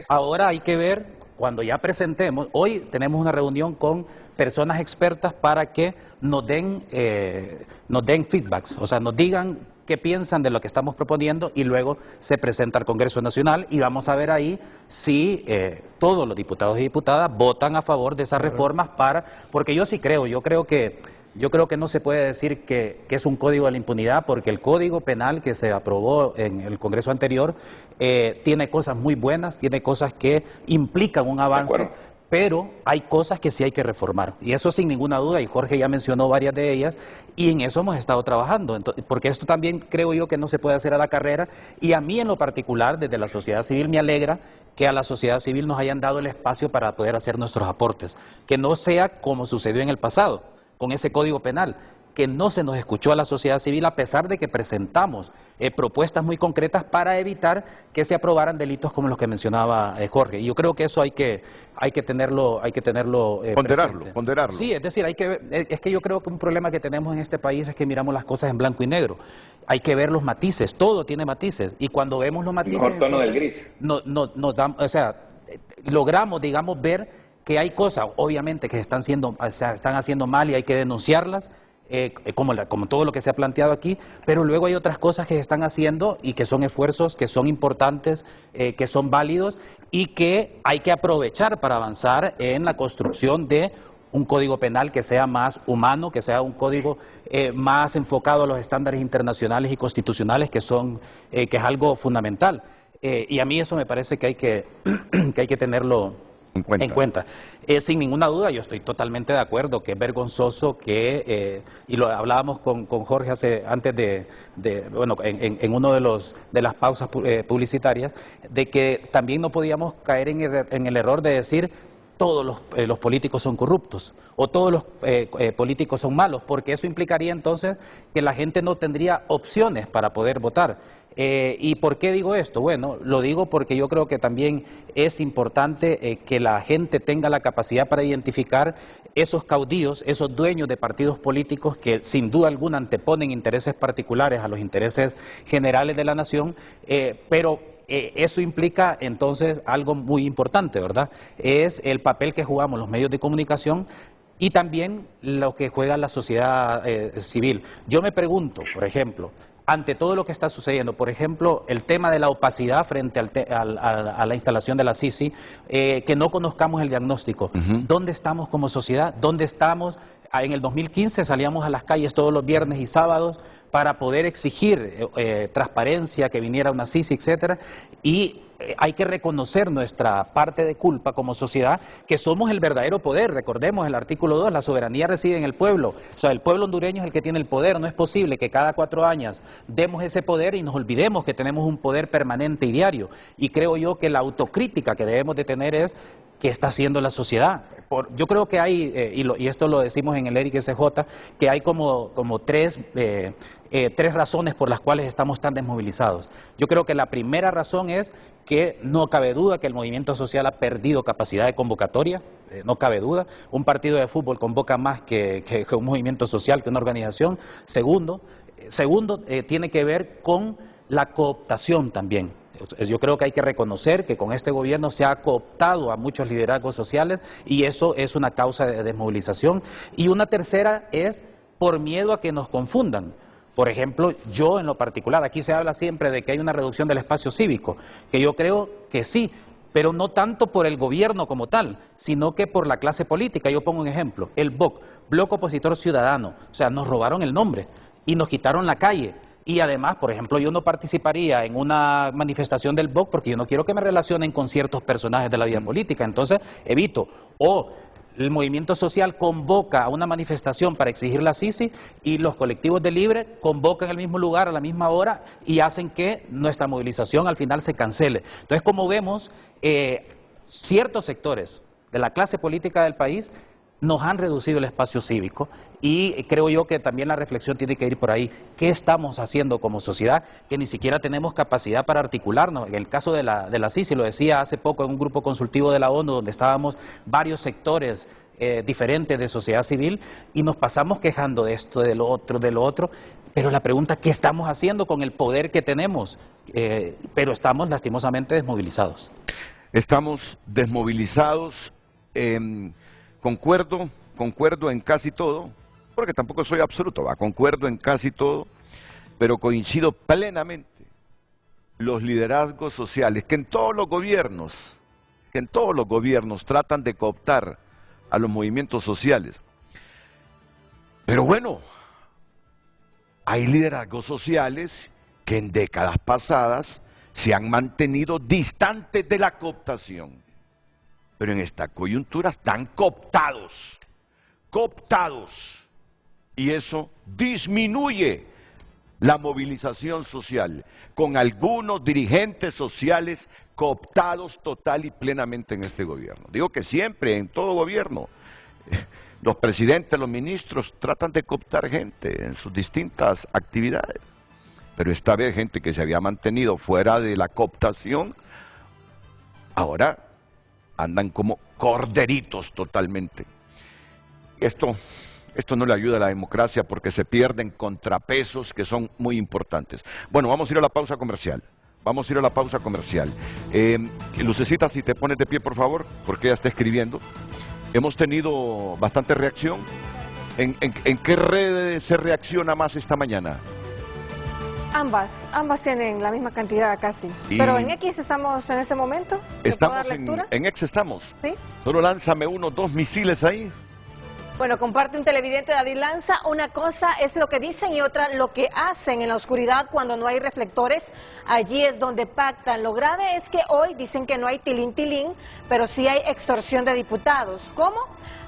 Ahora hay que ver, cuando ya presentemos, hoy tenemos una reunión con personas expertas para que nos den feedbacks, o sea, nos digan qué piensan de lo que estamos proponiendo y luego se presenta al Congreso Nacional y vamos a ver ahí si todos los diputados y diputadas votan a favor de esas reformas porque yo sí creo, yo creo que no se puede decir que es un código de la impunidad, porque el Código Penal que se aprobó en el Congreso anterior tiene cosas muy buenas, tiene cosas que implican un avance, pero hay cosas que sí hay que reformar, y eso sin ninguna duda, y Jorge ya mencionó varias de ellas, y en eso hemos estado trabajando, porque esto también creo yo que no se puede hacer a la carrera, y a mí en lo particular, desde la sociedad civil, me alegra que a la sociedad civil nos hayan dado el espacio para poder hacer nuestros aportes, que no sea como sucedió en el pasado, con ese Código Penal, que no se nos escuchó a la sociedad civil a pesar de que presentamos propuestas muy concretas para evitar que se aprobaran delitos como los que mencionaba Jorge. Y yo creo que eso hay que tenerlo ponderarlo. Sí, es decir, es que yo creo que un problema que tenemos en este país es que miramos las cosas en blanco y negro. Hay que ver los matices, todo tiene matices, y cuando vemos los matices, mejor tono del gris. Logramos, digamos, ver que hay cosas, obviamente, que están haciendo mal y hay que denunciarlas, como todo lo que se ha planteado aquí, pero luego hay otras cosas que se están haciendo y que son esfuerzos que son importantes, que son válidos y que hay que aprovechar para avanzar en la construcción de un código penal que sea más humano, que sea un código más enfocado a los estándares internacionales y constitucionales, que es algo fundamental. Y a mí eso me parece que hay que tenerlo en cuenta. Sin ninguna duda, yo estoy totalmente de acuerdo que es vergonzoso que, y lo hablábamos con Jorge en uno de las pausas publicitarias, de que también no podíamos caer en el error de decir todos los políticos son corruptos o todos los políticos son malos, porque eso implicaría entonces que la gente no tendría opciones para poder votar. ¿Y por qué digo esto? Bueno, lo digo porque yo creo que también es importante que la gente tenga la capacidad para identificar esos caudillos, esos dueños de partidos políticos que sin duda alguna anteponen intereses particulares a los intereses generales de la nación, pero eso implica entonces algo muy importante, ¿verdad? Es el papel que jugamos los medios de comunicación y también lo que juega la sociedad civil. Yo me pregunto, por ejemplo, ante todo lo que está sucediendo, por ejemplo, el tema de la opacidad frente a la instalación de la CICI, que no conozcamos el diagnóstico. ¿Dónde estamos como sociedad? ¿Dónde estamos? En el 2015 salíamos a las calles todos los viernes y sábados para poder exigir transparencia, que viniera una CICI, etcétera, y hay que reconocer nuestra parte de culpa como sociedad, que somos el verdadero poder. Recordemos el artículo 2, la soberanía reside en el pueblo. O sea, el pueblo hondureño es el que tiene el poder. No es posible que cada 4 años demos ese poder y nos olvidemos que tenemos un poder permanente y diario. Y creo yo que la autocrítica que debemos de tener es ¿qué está haciendo la sociedad? Yo creo que hay, y esto lo decimos en el ERIC SJ, que hay como tres razones por las cuales estamos tan desmovilizados. Yo creo que la primera razón es que no cabe duda que el movimiento social ha perdido capacidad de convocatoria, no cabe duda. Un partido de fútbol convoca más que un movimiento social, que una organización. Segundo, tiene que ver con la cooptación también. Yo creo que hay que reconocer que con este gobierno se ha cooptado a muchos liderazgos sociales y eso es una causa de desmovilización. Y una tercera es por miedo a que nos confundan. Por ejemplo, yo en lo particular, aquí se habla siempre de que hay una reducción del espacio cívico, que yo creo que sí, pero no tanto por el gobierno como tal, sino que por la clase política. Yo pongo un ejemplo, el BOC, Bloque Opositor Ciudadano, o sea, nos robaron el nombre y nos quitaron la calle. Y además, por ejemplo, yo no participaría en una manifestación del BOC porque yo no quiero que me relacionen con ciertos personajes de la vida política, entonces evito. O el movimiento social convoca a una manifestación para exigir la CICI y los colectivos de Libre convocan al mismo lugar a la misma hora y hacen que nuestra movilización al final se cancele. Entonces, como vemos, ciertos sectores de la clase política del país nos han reducido el espacio cívico y creo yo que también la reflexión tiene que ir por ahí. ¿Qué estamos haciendo como sociedad que ni siquiera tenemos capacidad para articularnos? En el caso de la CICI, lo decía hace poco en un grupo consultivo de la ONU donde estábamos varios sectores diferentes de sociedad civil y nos pasamos quejando de esto, de lo otro, pero la pregunta, ¿qué estamos haciendo con el poder que tenemos? Pero estamos lastimosamente desmovilizados. Estamos desmovilizados. Concuerdo en casi todo, porque tampoco soy absoluto, concuerdo en casi todo, pero coincido plenamente los liderazgos sociales que en todos los gobiernos tratan de cooptar a los movimientos sociales. Pero bueno, hay liderazgos sociales que en décadas pasadas se han mantenido distantes de la cooptación. Pero en esta coyuntura están cooptados, y eso disminuye la movilización social, con algunos dirigentes sociales cooptados total y plenamente en este gobierno. Digo que siempre, en todo gobierno, los presidentes, los ministros tratan de cooptar gente en sus distintas actividades, pero esta vez gente que se había mantenido fuera de la cooptación, ahora andan como corderitos totalmente. Esto no le ayuda a la democracia porque se pierden contrapesos que son muy importantes. Bueno, vamos a ir a la pausa comercial. Lucecita, si te pones de pie, por favor, porque ella está escribiendo. Hemos tenido bastante reacción. ¿En qué redes se reacciona más esta mañana? Ambas tienen la misma cantidad casi. Pero en X estamos en ese momento. Estamos en X estamos. ¿Sí? Solo lánzame 1 o 2 misiles ahí. Bueno, comparte un televidente, David Lanza. Una cosa es lo que dicen y otra lo que hacen en la oscuridad cuando no hay reflectores. Allí es donde pactan. Lo grave es que hoy dicen que no hay tilín, pero sí hay extorsión de diputados. ¿Cómo?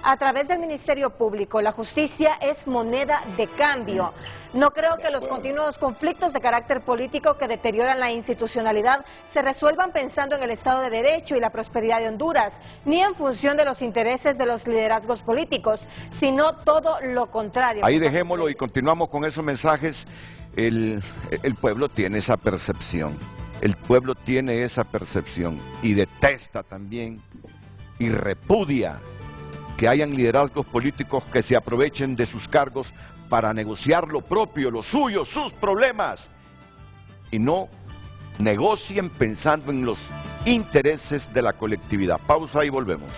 A través del Ministerio Público. La justicia es moneda de cambio. No creo que los continuos conflictos de carácter político que deterioran la institucionalidad se resuelvan pensando en el Estado de Derecho y la prosperidad de Honduras, ni en función de los intereses de los liderazgos políticos, sino todo lo contrario. Ahí dejémoslo y continuamos con esos mensajes. El pueblo tiene esa percepción. Y detesta también y repudia que hayan liderazgos políticos que se aprovechen de sus cargos para negociar lo propio, lo suyo, sus problemas, y no negocien pensando en los intereses de la colectividad. Pausa y volvemos.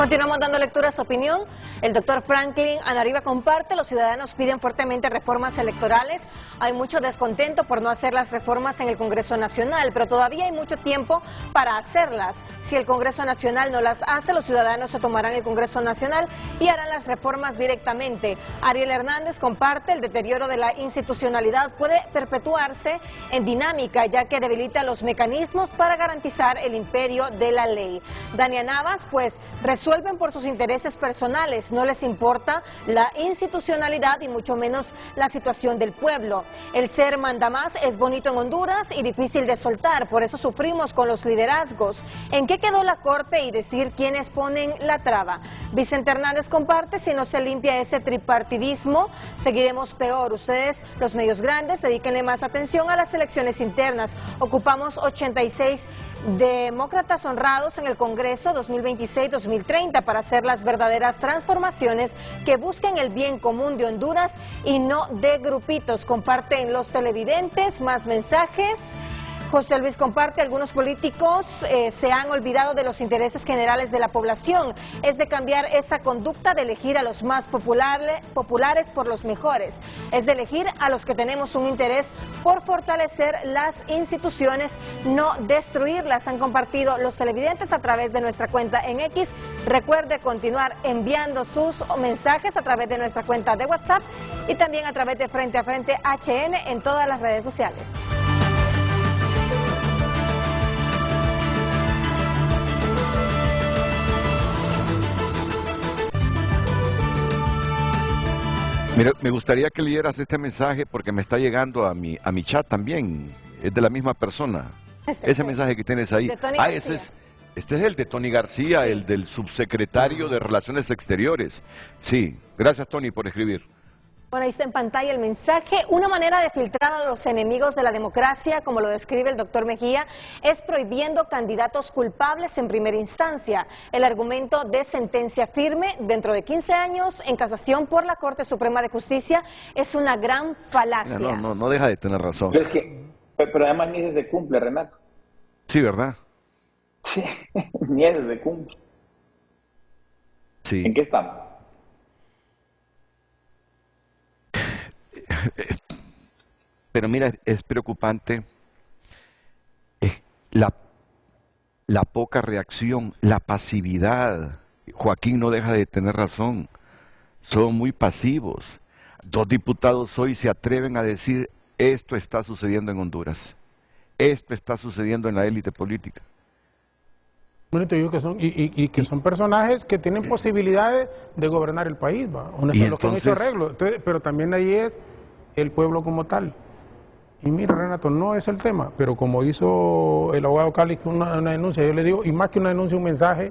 Continuamos dando lectura a su opinión. El doctor Franklin Anariba comparte: los ciudadanos piden fuertemente reformas electorales. Hay mucho descontento por no hacer las reformas en el Congreso Nacional, pero todavía hay mucho tiempo para hacerlas. Si el Congreso Nacional no las hace, los ciudadanos se tomarán el Congreso Nacional y harán las reformas directamente. Ariel Hernández comparte: el deterioro de la institucionalidad puede perpetuarse en dinámica, ya que debilita los mecanismos para garantizar el imperio de la ley. Dania Navas: pues resuelven por sus intereses personales, no les importa la institucionalidad y mucho menos la situación del pueblo. El ser mandamás es bonito en Honduras y difícil de soltar, por eso sufrimos con los liderazgos. ¿En qué quedó la corte y decir quiénes ponen la traba? Vicente Hernández comparte: si no se limpia ese tripartidismo, seguiremos peor. Ustedes, los medios grandes, dedíquenle más atención a las elecciones internas. Ocupamos 86 demócratas honrados en el Congreso 2026-2030 para hacer las verdaderas transformaciones que busquen el bien común de Honduras y no de grupitos. Comparten los televidentes más mensajes. José Luis comparte: algunos políticos se han olvidado de los intereses generales de la población. Es de cambiar esa conducta de elegir a los más populares por los mejores. Es de elegir a los que tenemos un interés por fortalecer las instituciones, no destruirlas. Han compartido los televidentes a través de nuestra cuenta en X. Recuerde continuar enviando sus mensajes a través de nuestra cuenta de WhatsApp y también a través de Frente a Frente HN en todas las redes sociales. Mira, me gustaría que leyeras este mensaje porque me está llegando a mi chat también. Es de la misma persona. Ese mensaje que tienes ahí. Este es el de Tony García, el del subsecretario de Relaciones Exteriores. Sí, gracias Tony por escribir. Bueno, ahí está en pantalla el mensaje. Una manera de filtrar a los enemigos de la democracia, como lo describe el doctor Mejía, es prohibiendo candidatos culpables en primera instancia. El argumento de sentencia firme dentro de 15 años en casación por la Corte Suprema de Justicia es una gran falacia. No deja de tener razón. Pero además ni ese se cumple, Renato. Sí, ¿verdad? Sí, ni ese se cumple. Sí. ¿En qué estamos? Pero mira, es preocupante la poca reacción, la pasividad. Joaquín no deja de tener razón. Son muy pasivos. 2 diputados hoy se atreven a decir: esto está sucediendo en Honduras. Esto está sucediendo en la élite política. Bueno, te digo que son, que son personajes que tienen posibilidades de gobernar el país, ¿va? Los que han hecho arreglos. Pero también ahí es el pueblo como tal. Y mira, Renato, no es el tema, pero como hizo el abogado Calix una denuncia, yo le digo, y más que una denuncia, un mensaje,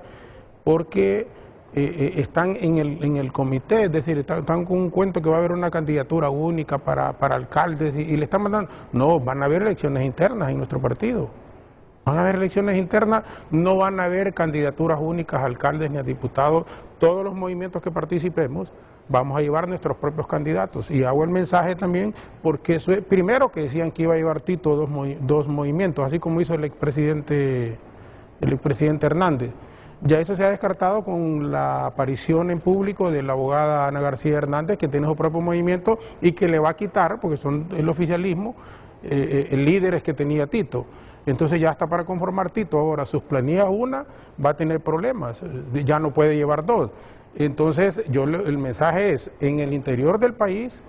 porque están en el comité, es decir, están con un cuento que va a haber una candidatura única para alcaldes y le están mandando. No, van a haber elecciones internas en nuestro partido. Van a haber elecciones internas, no van a haber candidaturas únicas a alcaldes ni a diputados. Todos los movimientos que participemos vamos a llevar nuestros propios candidatos. Y hago el mensaje también porque eso es, primero que decían que iba a llevar Tito dos movimientos, así como hizo el expresidente Hernández. Ya eso se ha descartado con la aparición en público de la abogada Ana García Hernández, que tiene su propio movimiento y que le va a quitar, porque son el oficialismo, líderes que tenía Tito. Entonces ya está para conformar Tito. Ahora sus planillas una va a tener problemas, ya no puede llevar 2. Entonces el mensaje es, en el interior del país,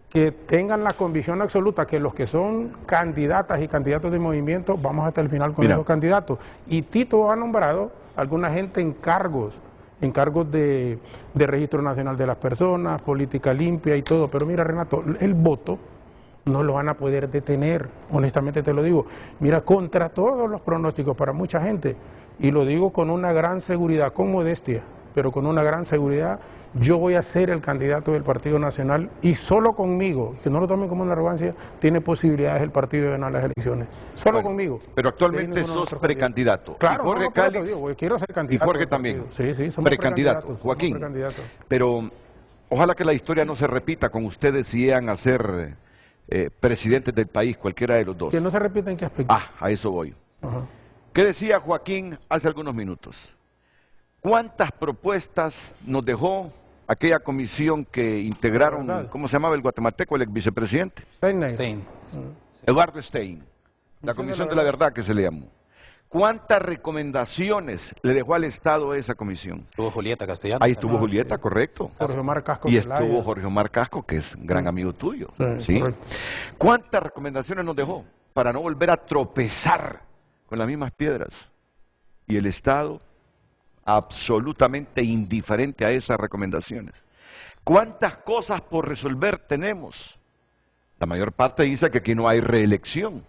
que tengan la convicción absoluta que los que son candidatas y candidatos de movimiento, vamos hasta el final con esos candidatos. Y Tito ha nombrado alguna gente en cargos de Registro Nacional de las Personas, Política Limpia y todo. Pero mira, Renato, el voto no lo van a poder detener, honestamente te lo digo. Mira, contra todos los pronósticos para mucha gente, y lo digo con una gran seguridad, con modestia, pero con una gran seguridad, yo voy a ser el candidato del Partido Nacional y solo conmigo, que no lo tomen como una arrogancia, tiene posibilidades el partido de ganar las elecciones. Solo conmigo. Pero actualmente sos precandidato. Claro, y Jorge Calix, quiero ser candidato. Y Jorge también. Sí, somos precandidatos. Joaquín, pero ojalá que la historia no se repita con ustedes si llegan a ser presidentes del país, cualquiera de los dos. Que no se repita en qué aspecto. A eso voy. ¿Qué decía Joaquín hace algunos minutos? ¿Cuántas propuestas nos dejó aquella comisión que integraron, ¿cómo se llamaba el guatemalteco, el ex vicepresidente? Stein. Eduardo Stein, la Comisión de la Verdad que se le llamó. ¿Cuántas recomendaciones le dejó al Estado esa comisión? Estuvo Julieta Castellanos. Ahí estuvo Julieta, correcto. Jorge Omar Casco. Y estuvo Jorge Omar Casco, que es gran amigo tuyo. ¿Sí? ¿Cuántas recomendaciones nos dejó para no volver a tropezar con las mismas piedras? Y el Estado absolutamente indiferente a esas recomendaciones. ¿Cuántas cosas por resolver tenemos? La mayor parte dice que aquí no hay reelección,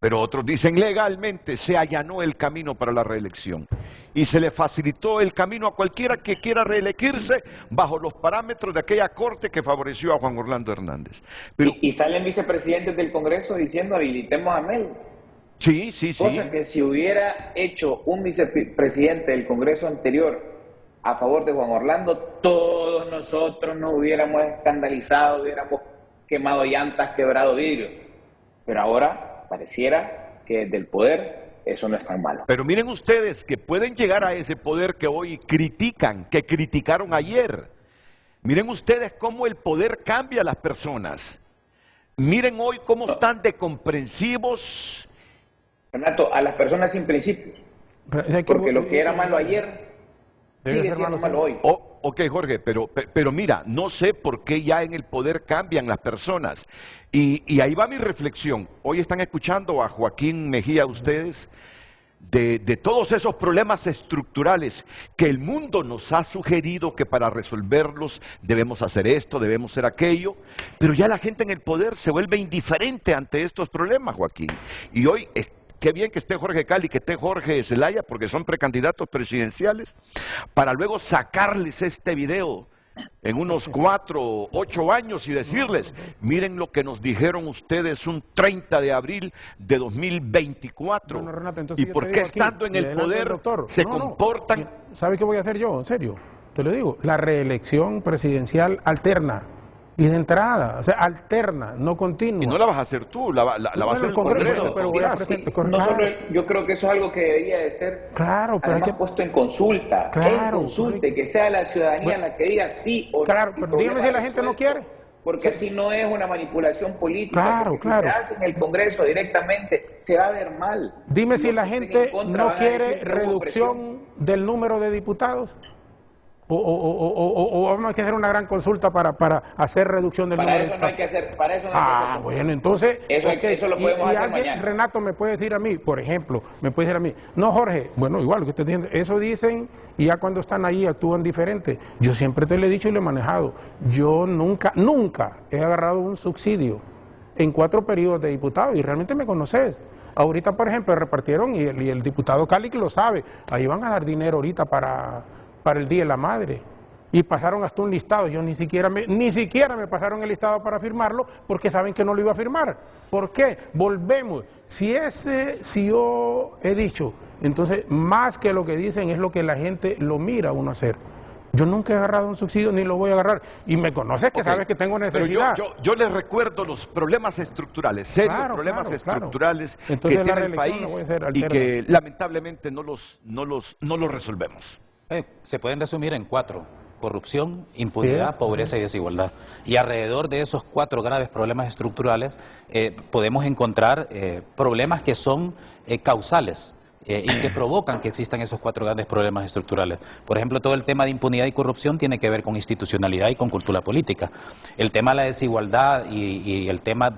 pero otros dicen legalmente se allanó el camino para la reelección y se le facilitó el camino a cualquiera que quiera reelegirse bajo los parámetros de aquella corte que favoreció a Juan Orlando Hernández. Pero, y salen vicepresidentes del Congreso diciendo habilitemos a Mel. Sí. Cosa que si hubiera hecho un vicepresidente del Congreso anterior a favor de Juan Orlando, todos nosotros nos hubiéramos escandalizado, hubiéramos quemado llantas, quebrado vidrio. Pero ahora pareciera que desde el poder eso no es tan malo. Pero miren ustedes que pueden llegar a ese poder que hoy critican, que criticaron ayer. Miren ustedes cómo el poder cambia a las personas. Miren hoy cómo están de comprensivos. Renato, a las personas sin principios. Porque lo que era malo ayer sigue siendo malo hoy. Ok, Jorge, pero mira, no sé por qué ya en el poder cambian las personas. Y ahí va mi reflexión. Hoy están escuchando a Joaquín Mejía ustedes de todos esos problemas estructurales que el mundo nos ha sugerido que para resolverlos debemos hacer esto, debemos hacer aquello, pero ya la gente en el poder se vuelve indiferente ante estos problemas, Joaquín. Y hoy qué bien que esté Jorge Cali, que esté Jorge Zelaya, porque son precandidatos presidenciales, para luego sacarles este video en unos 4 o 8 años y decirles, miren lo que nos dijeron ustedes un 30 de abril de 2024. Bueno, Renato, y por qué estando en el poder se comportan... ¿Sabe qué voy a hacer yo? En serio, te lo digo, la reelección presidencial alterna. Y de entrada, o sea, alterna, no continua. Y no la vas a hacer tú, la va a hacer el Congreso. Pero voy a presentar, no solo yo creo que eso es algo que debería de ser además puesto en consulta. En consulta, y que sea la ciudadanía la que diga sí o no. Claro, pero dígame si la gente no quiere. Porque así no es una manipulación política. Si se hace en el Congreso directamente, se va a ver mal. Dime si la gente no quiere reducción del número de diputados. O vamos a hacer una gran consulta para hacer reducción del número de diputados. No hay que hacer, para eso no hay que hacer. Bueno, entonces... Eso lo podemos hacer mañana. Renato me puede decir a mí, por ejemplo, no Jorge, bueno, igual lo que usted dice, eso dicen y ya cuando están ahí actúan diferente. Yo siempre te lo he dicho y lo he manejado. Yo nunca he agarrado un subsidio en 4 periodos de diputado y realmente me conoces. Ahorita, por ejemplo, repartieron y el diputado Cali que lo sabe, ahí van a dar dinero ahorita para el Día de la Madre, y pasaron hasta un listado, yo ni siquiera me pasaron el listado para firmarlo, porque saben que no lo iba a firmar. ¿Por qué? Volvemos, si yo he dicho, entonces más que lo que dicen es lo que la gente lo mira a uno hacer. Yo nunca he agarrado un subsidio ni lo voy a agarrar, y me conoces que sabes que tengo necesidad. Pero yo les recuerdo los problemas estructurales, serios problemas estructurales que tiene el país y que lamentablemente no los resolvemos. Se pueden resumir en 4: corrupción, impunidad, pobreza y desigualdad. Y alrededor de esos 4 graves problemas estructurales podemos encontrar problemas que son causales y que provocan que existan esos 4 grandes problemas estructurales. Por ejemplo, todo el tema de impunidad y corrupción tiene que ver con institucionalidad y con cultura política. El tema de la desigualdad y el tema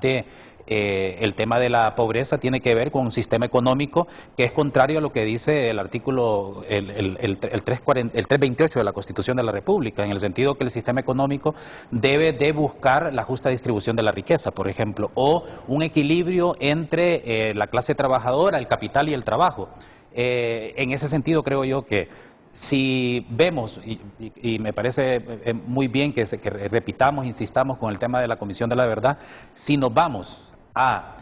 de la pobreza tiene que ver con un sistema económico que es contrario a lo que dice el artículo, el 328 de la Constitución de la República, en el sentido que el sistema económico debe de buscar la justa distribución de la riqueza, por ejemplo, o un equilibrio entre la clase trabajadora, el capital y el trabajo. En ese sentido creo yo que si vemos, y me parece muy bien que repitamos, insistamos con el tema de la Comisión de la Verdad, si nos vamos a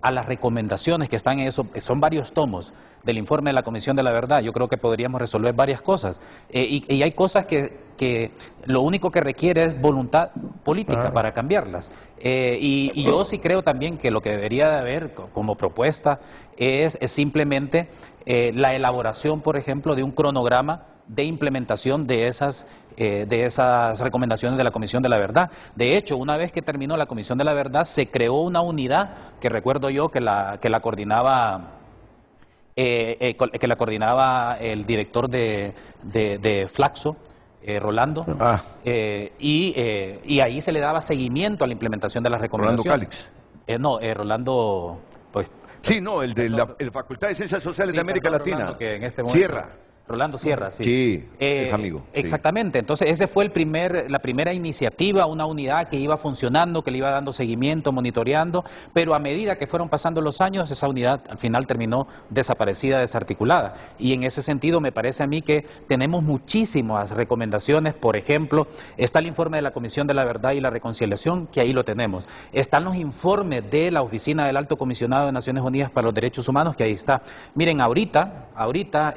las recomendaciones que están en eso, son varios tomos, del informe de la Comisión de la Verdad, yo creo que podríamos resolver varias cosas. Y hay cosas que lo único que requiere es voluntad política para cambiarlas. Y yo sí creo también que lo que debería de haber como propuesta es simplemente la elaboración, por ejemplo, de un cronograma de implementación de esas recomendaciones de la Comisión de la Verdad. De hecho, una vez que terminó la Comisión de la Verdad, se creó una unidad que recuerdo yo que la coordinaba el director de Flaxo, Rolando, y ahí se le daba seguimiento a la implementación de las recomendaciones. ¿Rolando Cálix? Rolando, pues... Sí, no, el de la Facultad de Ciencias Sociales de América Latina. Rolando, que en este momento, Sierra. Rolando Sierra, sí. Sí, es amigo. Exactamente, entonces ese fue la primera iniciativa, una unidad que iba funcionando, que le iba dando seguimiento, monitoreando, pero a medida que fueron pasando los años, esa unidad al final terminó desaparecida, desarticulada. Y en ese sentido me parece a mí que tenemos muchísimas recomendaciones. Por ejemplo, está el informe de la Comisión de la Verdad y la Reconciliación, que ahí lo tenemos. Están los informes de la Oficina del Alto Comisionado de Naciones Unidas para los Derechos Humanos, que ahí está. Miren, ahorita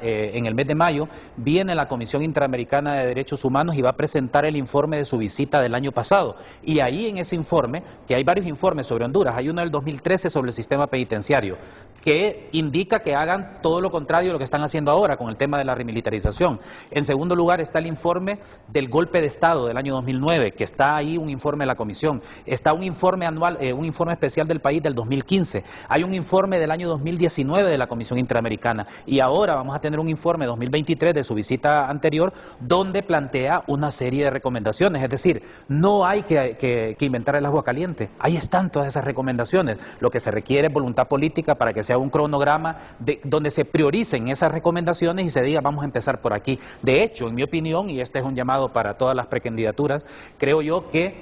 en el mes de mayo, viene la Comisión Interamericana de Derechos Humanos y va a presentar el informe de su visita del año pasado. Y ahí en ese informe, que hay varios informes sobre Honduras, hay uno del 2013 sobre el sistema penitenciario, que indica que hagan todo lo contrario a lo que están haciendo ahora con el tema de la remilitarización. En segundo lugar está el informe del golpe de Estado del año 2009, que está ahí un informe de la Comisión. Está un informe anual, un informe especial del país del 2015. Hay un informe del año 2019 de la Comisión Interamericana. Y ahora vamos a tener un informe 2023 de su visita anterior, donde plantea una serie de recomendaciones. Es decir, no hay que inventar el agua caliente. Ahí están todas esas recomendaciones. Lo que se requiere es voluntad política para que sea un cronograma donde se prioricen esas recomendaciones y se diga vamos a empezar por aquí. De hecho, en mi opinión, y este es un llamado para todas las precandidaturas, creo yo que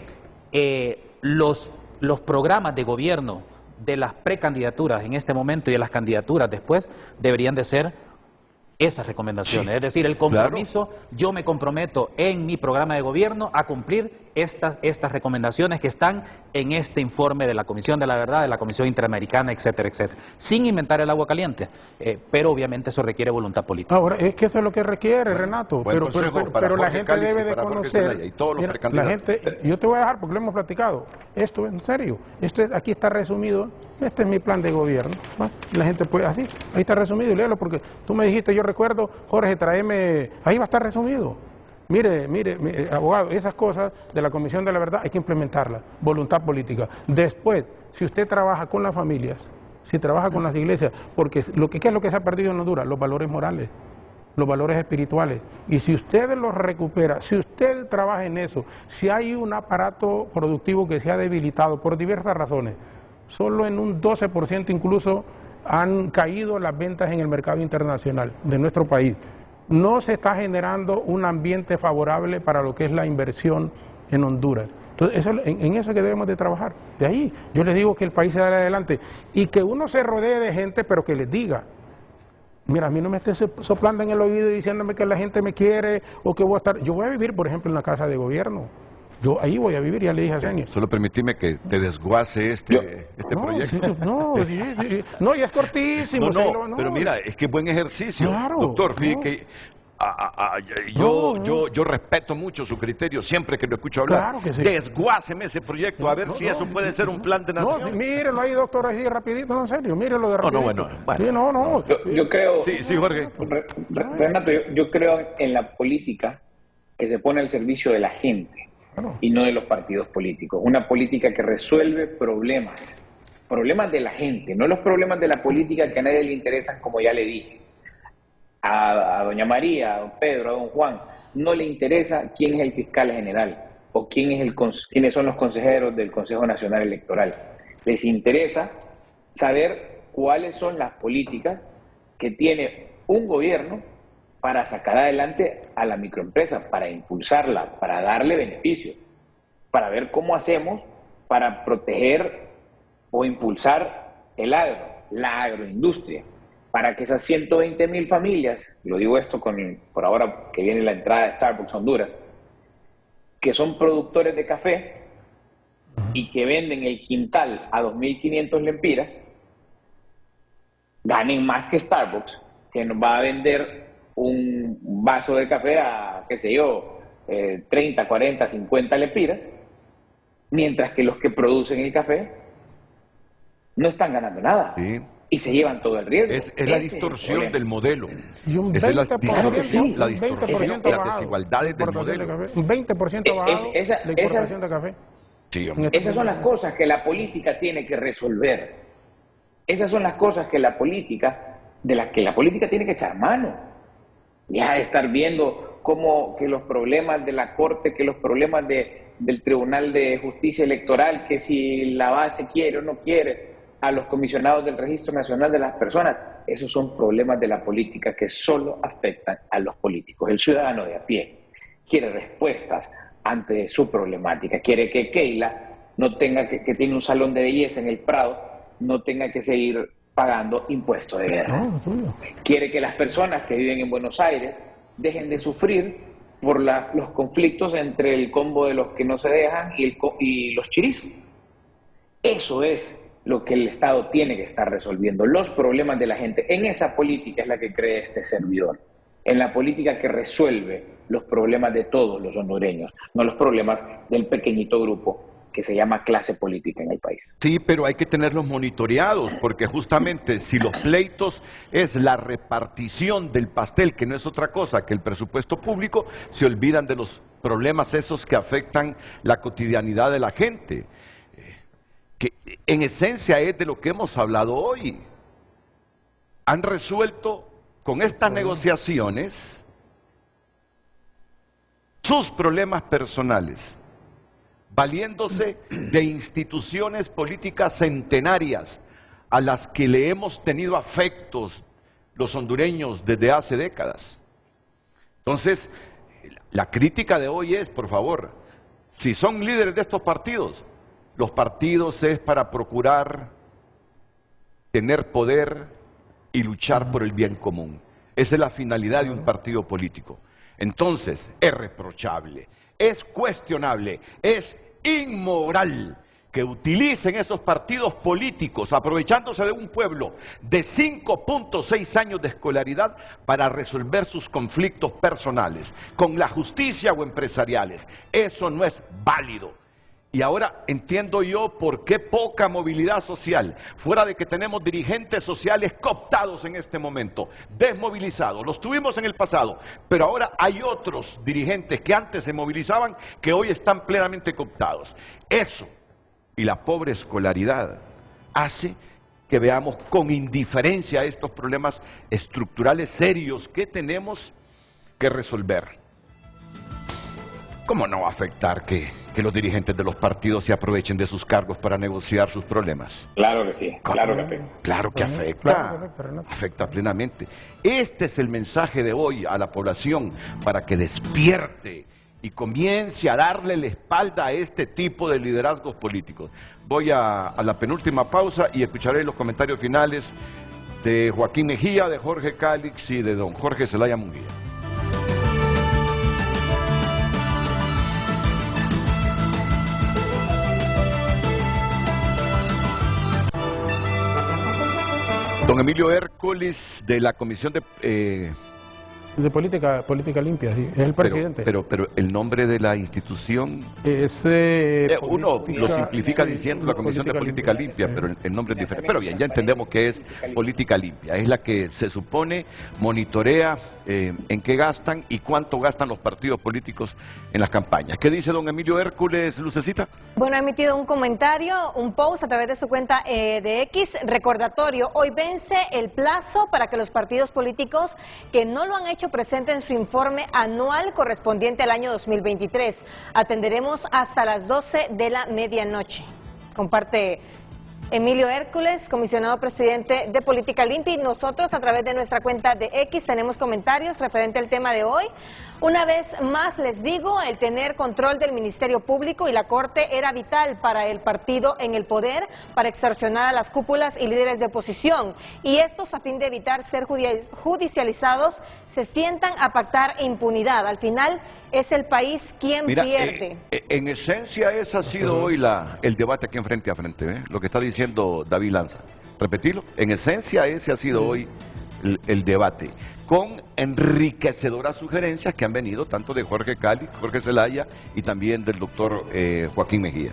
los programas de gobierno de las precandidaturas en este momento y de las candidaturas después deberían de ser esas recomendaciones. Es decir, el compromiso, yo me comprometo en mi programa de gobierno a cumplir estas recomendaciones que están en este informe de la Comisión de la Verdad, de la Comisión Interamericana, etcétera, etcétera. Sin inventar el agua caliente, pero obviamente eso requiere voluntad política. Ahora, es que eso es lo que requiere, Renato, pero la gente debe de conocer, la gente, yo te voy a dejar porque lo hemos platicado, esto en serio, aquí está resumido, este es mi plan de gobierno, ¿va? La gente puede, así, ahí está resumido, léelo porque tú me dijiste, yo recuerdo, Jorge, tráeme, ahí va a estar resumido. Mire, abogado, esas cosas de la Comisión de la Verdad hay que implementarlas, voluntad política. Después, si usted trabaja con las familias, si trabaja con las iglesias, porque ¿qué es lo que se ha perdido en Honduras? Los valores morales, los valores espirituales. Y si usted los recupera, si usted trabaja en eso, si hay un aparato productivo que se ha debilitado por diversas razones, solo en un 12% incluso han caído las ventas en el mercado internacional de nuestro país. No se está generando un ambiente favorable para lo que es la inversión en Honduras. Entonces, en eso es que debemos de trabajar. De ahí, yo les digo que el país se da adelante y que uno se rodee de gente, pero que les diga, mira, a mí no me estés soplando en el oído y diciéndome que la gente me quiere o que voy a estar... Yo voy a vivir, por ejemplo, en la casa de gobierno. Yo ahí voy a vivir, ya le dije a Senio. Solo permitime que te desguace este proyecto. No, y es cortísimo. Pero mira, es que buen ejercicio. Claro, doctor, fíjate que yo respeto mucho su criterio siempre que lo escucho hablar. Claro que sí. Desguáceme ese proyecto, a ver si eso puede ser un plan de nación. No, mírelo ahí, doctor, así rapidito, no, en serio, mírelo de rapidito. Bueno. Yo creo... Sí, Jorge. Renato, yo creo en la política que se pone al servicio de la gente y no de los partidos políticos. Una política que resuelve problemas de la gente, no los problemas de la política que a nadie le interesan, como ya le dije. A doña María, a don Pedro, a don Juan, no le interesa quién es el fiscal general o quiénes son los consejeros del Consejo Nacional Electoral. Les interesa saber cuáles son las políticas que tiene un gobierno para sacar adelante a la microempresa, para impulsarla, para darle beneficios, para ver cómo hacemos para proteger o impulsar el agro, la agroindustria, para que esas 120,000 familias, lo digo esto por ahora que viene la entrada de Starbucks Honduras, que son productores de café y que venden el quintal a 2.500 lempiras, ganen más que Starbucks que nos va a vender un vaso de café a, qué sé yo, 30, 40, 50 lempiras, mientras que los que producen el café no están ganando nada. Sí. Y se llevan todo el riesgo. Es la distorsión del modelo. Y un 20%, Esa es la distorsión, las 20% desigualdades del modelo. Un 20% bajado la importación de café. Sí, esas son las cosas que la política tiene que resolver. Esas son las cosas que de las que la política tiene que echar mano. Ya de estar viendo cómo que los problemas de la Corte, que los problemas del Tribunal de Justicia Electoral, que si la base quiere o no quiere, a los comisionados del Registro Nacional de las Personas, esos son problemas de la política que solo afectan a los políticos. El ciudadano de a pie quiere respuestas ante su problemática, quiere que Keila no tenga que tiene un salón de belleza en el Prado, no tenga que seguir pagando impuestos de guerra. Quiere que las personas que viven en Buenos Aires dejen de sufrir por los conflictos entre el combo de los que no se dejan y los chirizos. Eso es lo que el Estado tiene que estar resolviendo, los problemas de la gente. En esa política es la que cree este servidor, en la política que resuelve los problemas de todos los hondureños, no los problemas del pequeñito grupo que se llama clase política en el país. Sí, pero hay que tenerlos monitoreados, porque justamente si los pleitos es la repartición del pastel, que no es otra cosa que el presupuesto público, se olvidan de los problemas esos que afectan la cotidianidad de la gente, que en esencia es de lo que hemos hablado hoy. Han resuelto con estas negociaciones sus problemas personales, valiéndose de instituciones políticas centenarias a las que le hemos tenido afectos los hondureños desde hace décadas. Entonces, la crítica de hoy es, por favor, si son líderes de estos partidos, los partidos es para procurar tener poder y luchar por el bien común. Esa es la finalidad de un partido político. Entonces, es reprochable, es cuestionable, es inmoral que utilicen esos partidos políticos, aprovechándose de un pueblo de 5.6 años de escolaridad para resolver sus conflictos personales, con la justicia o empresariales. Eso no es válido. Y ahora entiendo yo por qué poca movilidad social, fuera de que tenemos dirigentes sociales cooptados en este momento, desmovilizados. Los tuvimos en el pasado, pero ahora hay otros dirigentes que antes se movilizaban que hoy están plenamente cooptados. Eso y la pobre escolaridad hace que veamos con indiferencia estos problemas estructurales serios que tenemos que resolver. ¿Cómo no va a afectar que los dirigentes de los partidos se aprovechen de sus cargos para negociar sus problemas? Claro que sí, claro que afecta. Claro que afecta, afecta plenamente. Este es el mensaje de hoy a la población para que despierte y comience a darle la espalda a este tipo de liderazgos políticos. Voy a la penúltima pausa y escucharé los comentarios finales de Joaquín Mejía, de Jorge Cálix y de don Jorge Zelaya Munguía. Don Emilio Hércules, de la Comisión de Política Limpia, sí, es el presidente. Pero el nombre de la institución... uno lo simplifica diciendo la Comisión de Política Limpia, pero el nombre es diferente. Pero bien, ya entendemos que es Política Limpia. Es la que se supone monitorea en qué gastan y cuánto gastan los partidos políticos en las campañas. ¿Qué dice don Emilio Hércules, Lucecita? Bueno, ha emitido un comentario, un post a través de su cuenta de X, recordatorio. Hoy vence el plazo para que los partidos políticos que no lo han hecho presenten su informe anual correspondiente al año 2023. Atenderemos hasta las 12 de la medianoche. Comparte Emilio Hércules, comisionado presidente de Política Limpia, y nosotros a través de nuestra cuenta de X tenemos comentarios referente al tema de hoy. Una vez más les digo, el tener control del Ministerio Público y la Corte era vital para el partido en el poder, para extorsionar a las cúpulas y líderes de oposición, y estos, a fin de evitar ser judicializados, se sientan a pactar impunidad. Al final es el país quien pierde. En esencia ese ha sido hoy el debate aquí en Frente a Frente, lo que está diciendo David Lanza. Repetirlo, en esencia ese ha sido hoy el debate, con enriquecedoras sugerencias que han venido tanto de Jorge Cali, Jorge Zelaya y también del doctor Joaquín Mejía.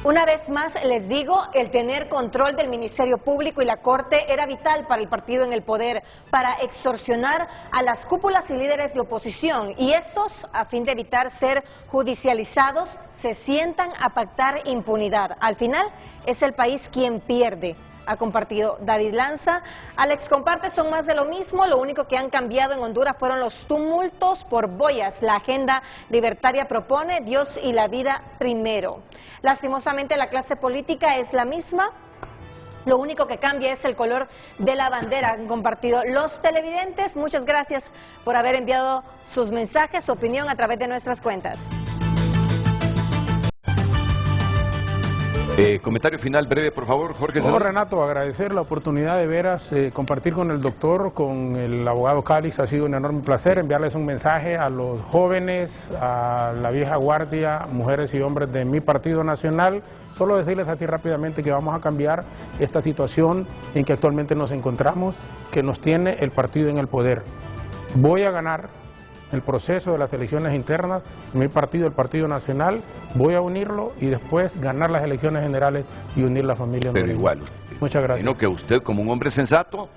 Una vez más les digo, el tener control del Ministerio Público y la Corte era vital para el partido en el poder, para extorsionar a las cúpulas y líderes de oposición, y estos, a fin de evitar ser judicializados, se sientan a pactar impunidad. Al final, es el país quien pierde. Ha compartido David Lanza. Alex comparte, son más de lo mismo. Lo único que han cambiado en Honduras fueron los tumultos por boyas. La agenda libertaria propone Dios y la vida primero. Lastimosamente la clase política es la misma. Lo único que cambia es el color de la bandera. Han compartido los televidentes. Muchas gracias por haber enviado sus mensajes, su opinión a través de nuestras cuentas. Comentario final breve, por favor, Jorge. No, Renato, agradecer la oportunidad de veras compartir con el doctor, con el abogado Calix, ha sido un enorme placer enviarles un mensaje a los jóvenes, a la vieja guardia, mujeres y hombres de mi partido nacional. Solo decirles así rápidamente que vamos a cambiar esta situación en que actualmente nos encontramos, que nos tiene el partido en el poder. Voy a ganar el proceso de las elecciones internas, mi partido, el Partido Nacional, voy a unirlo y después ganar las elecciones generales y unir la familia. Pero igual, muchas gracias. Sino que usted, como un hombre sensato,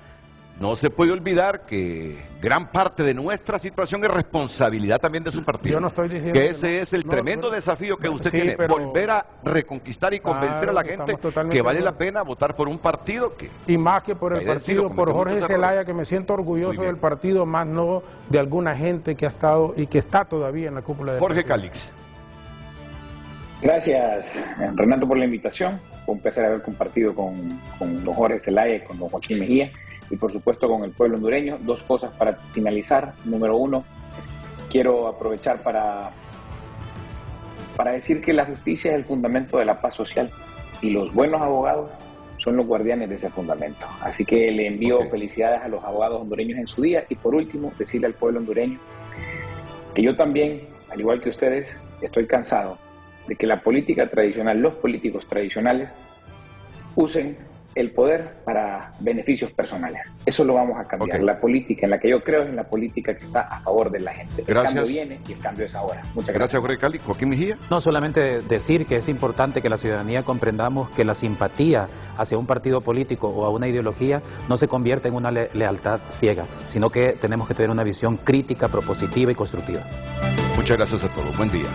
no se puede olvidar que gran parte de nuestra situación es responsabilidad también de su partido. Yo no estoy diciendo que ese es el tremendo desafío que usted tiene, volver a reconquistar y convencer a la gente que vale la pena votar por un partido que... Y más que por el partido, por Jorge Zelaya, que me siento orgulloso del partido, más no de alguna gente que ha estado y que está todavía en la cúpula del Jorge partido. Calix. Gracias, Renato, por la invitación. Fue un placer haber compartido con don Jorge Zelaya y con don Joaquín Mejía, y por supuesto con el pueblo hondureño. Dos cosas para finalizar. Número uno, quiero aprovechar para decir que la justicia es el fundamento de la paz social y los buenos abogados son los guardianes de ese fundamento. Así que le envío felicidades a los abogados hondureños en su día, y por último decirle al pueblo hondureño que yo también, al igual que ustedes, estoy cansado de que la política tradicional, los políticos tradicionales, usen el poder para beneficios personales. Eso lo vamos a cambiar. La política en la que yo creo es en la política que está a favor de la gente. El cambio viene y el cambio es ahora. Muchas gracias. Jorge Cali. Joaquín Mejía. No, solamente decir que es importante que la ciudadanía comprendamos que la simpatía hacia un partido político o a una ideología no se convierte en una lealtad ciega, sino que tenemos que tener una visión crítica, propositiva y constructiva. Muchas gracias a todos. Buen día.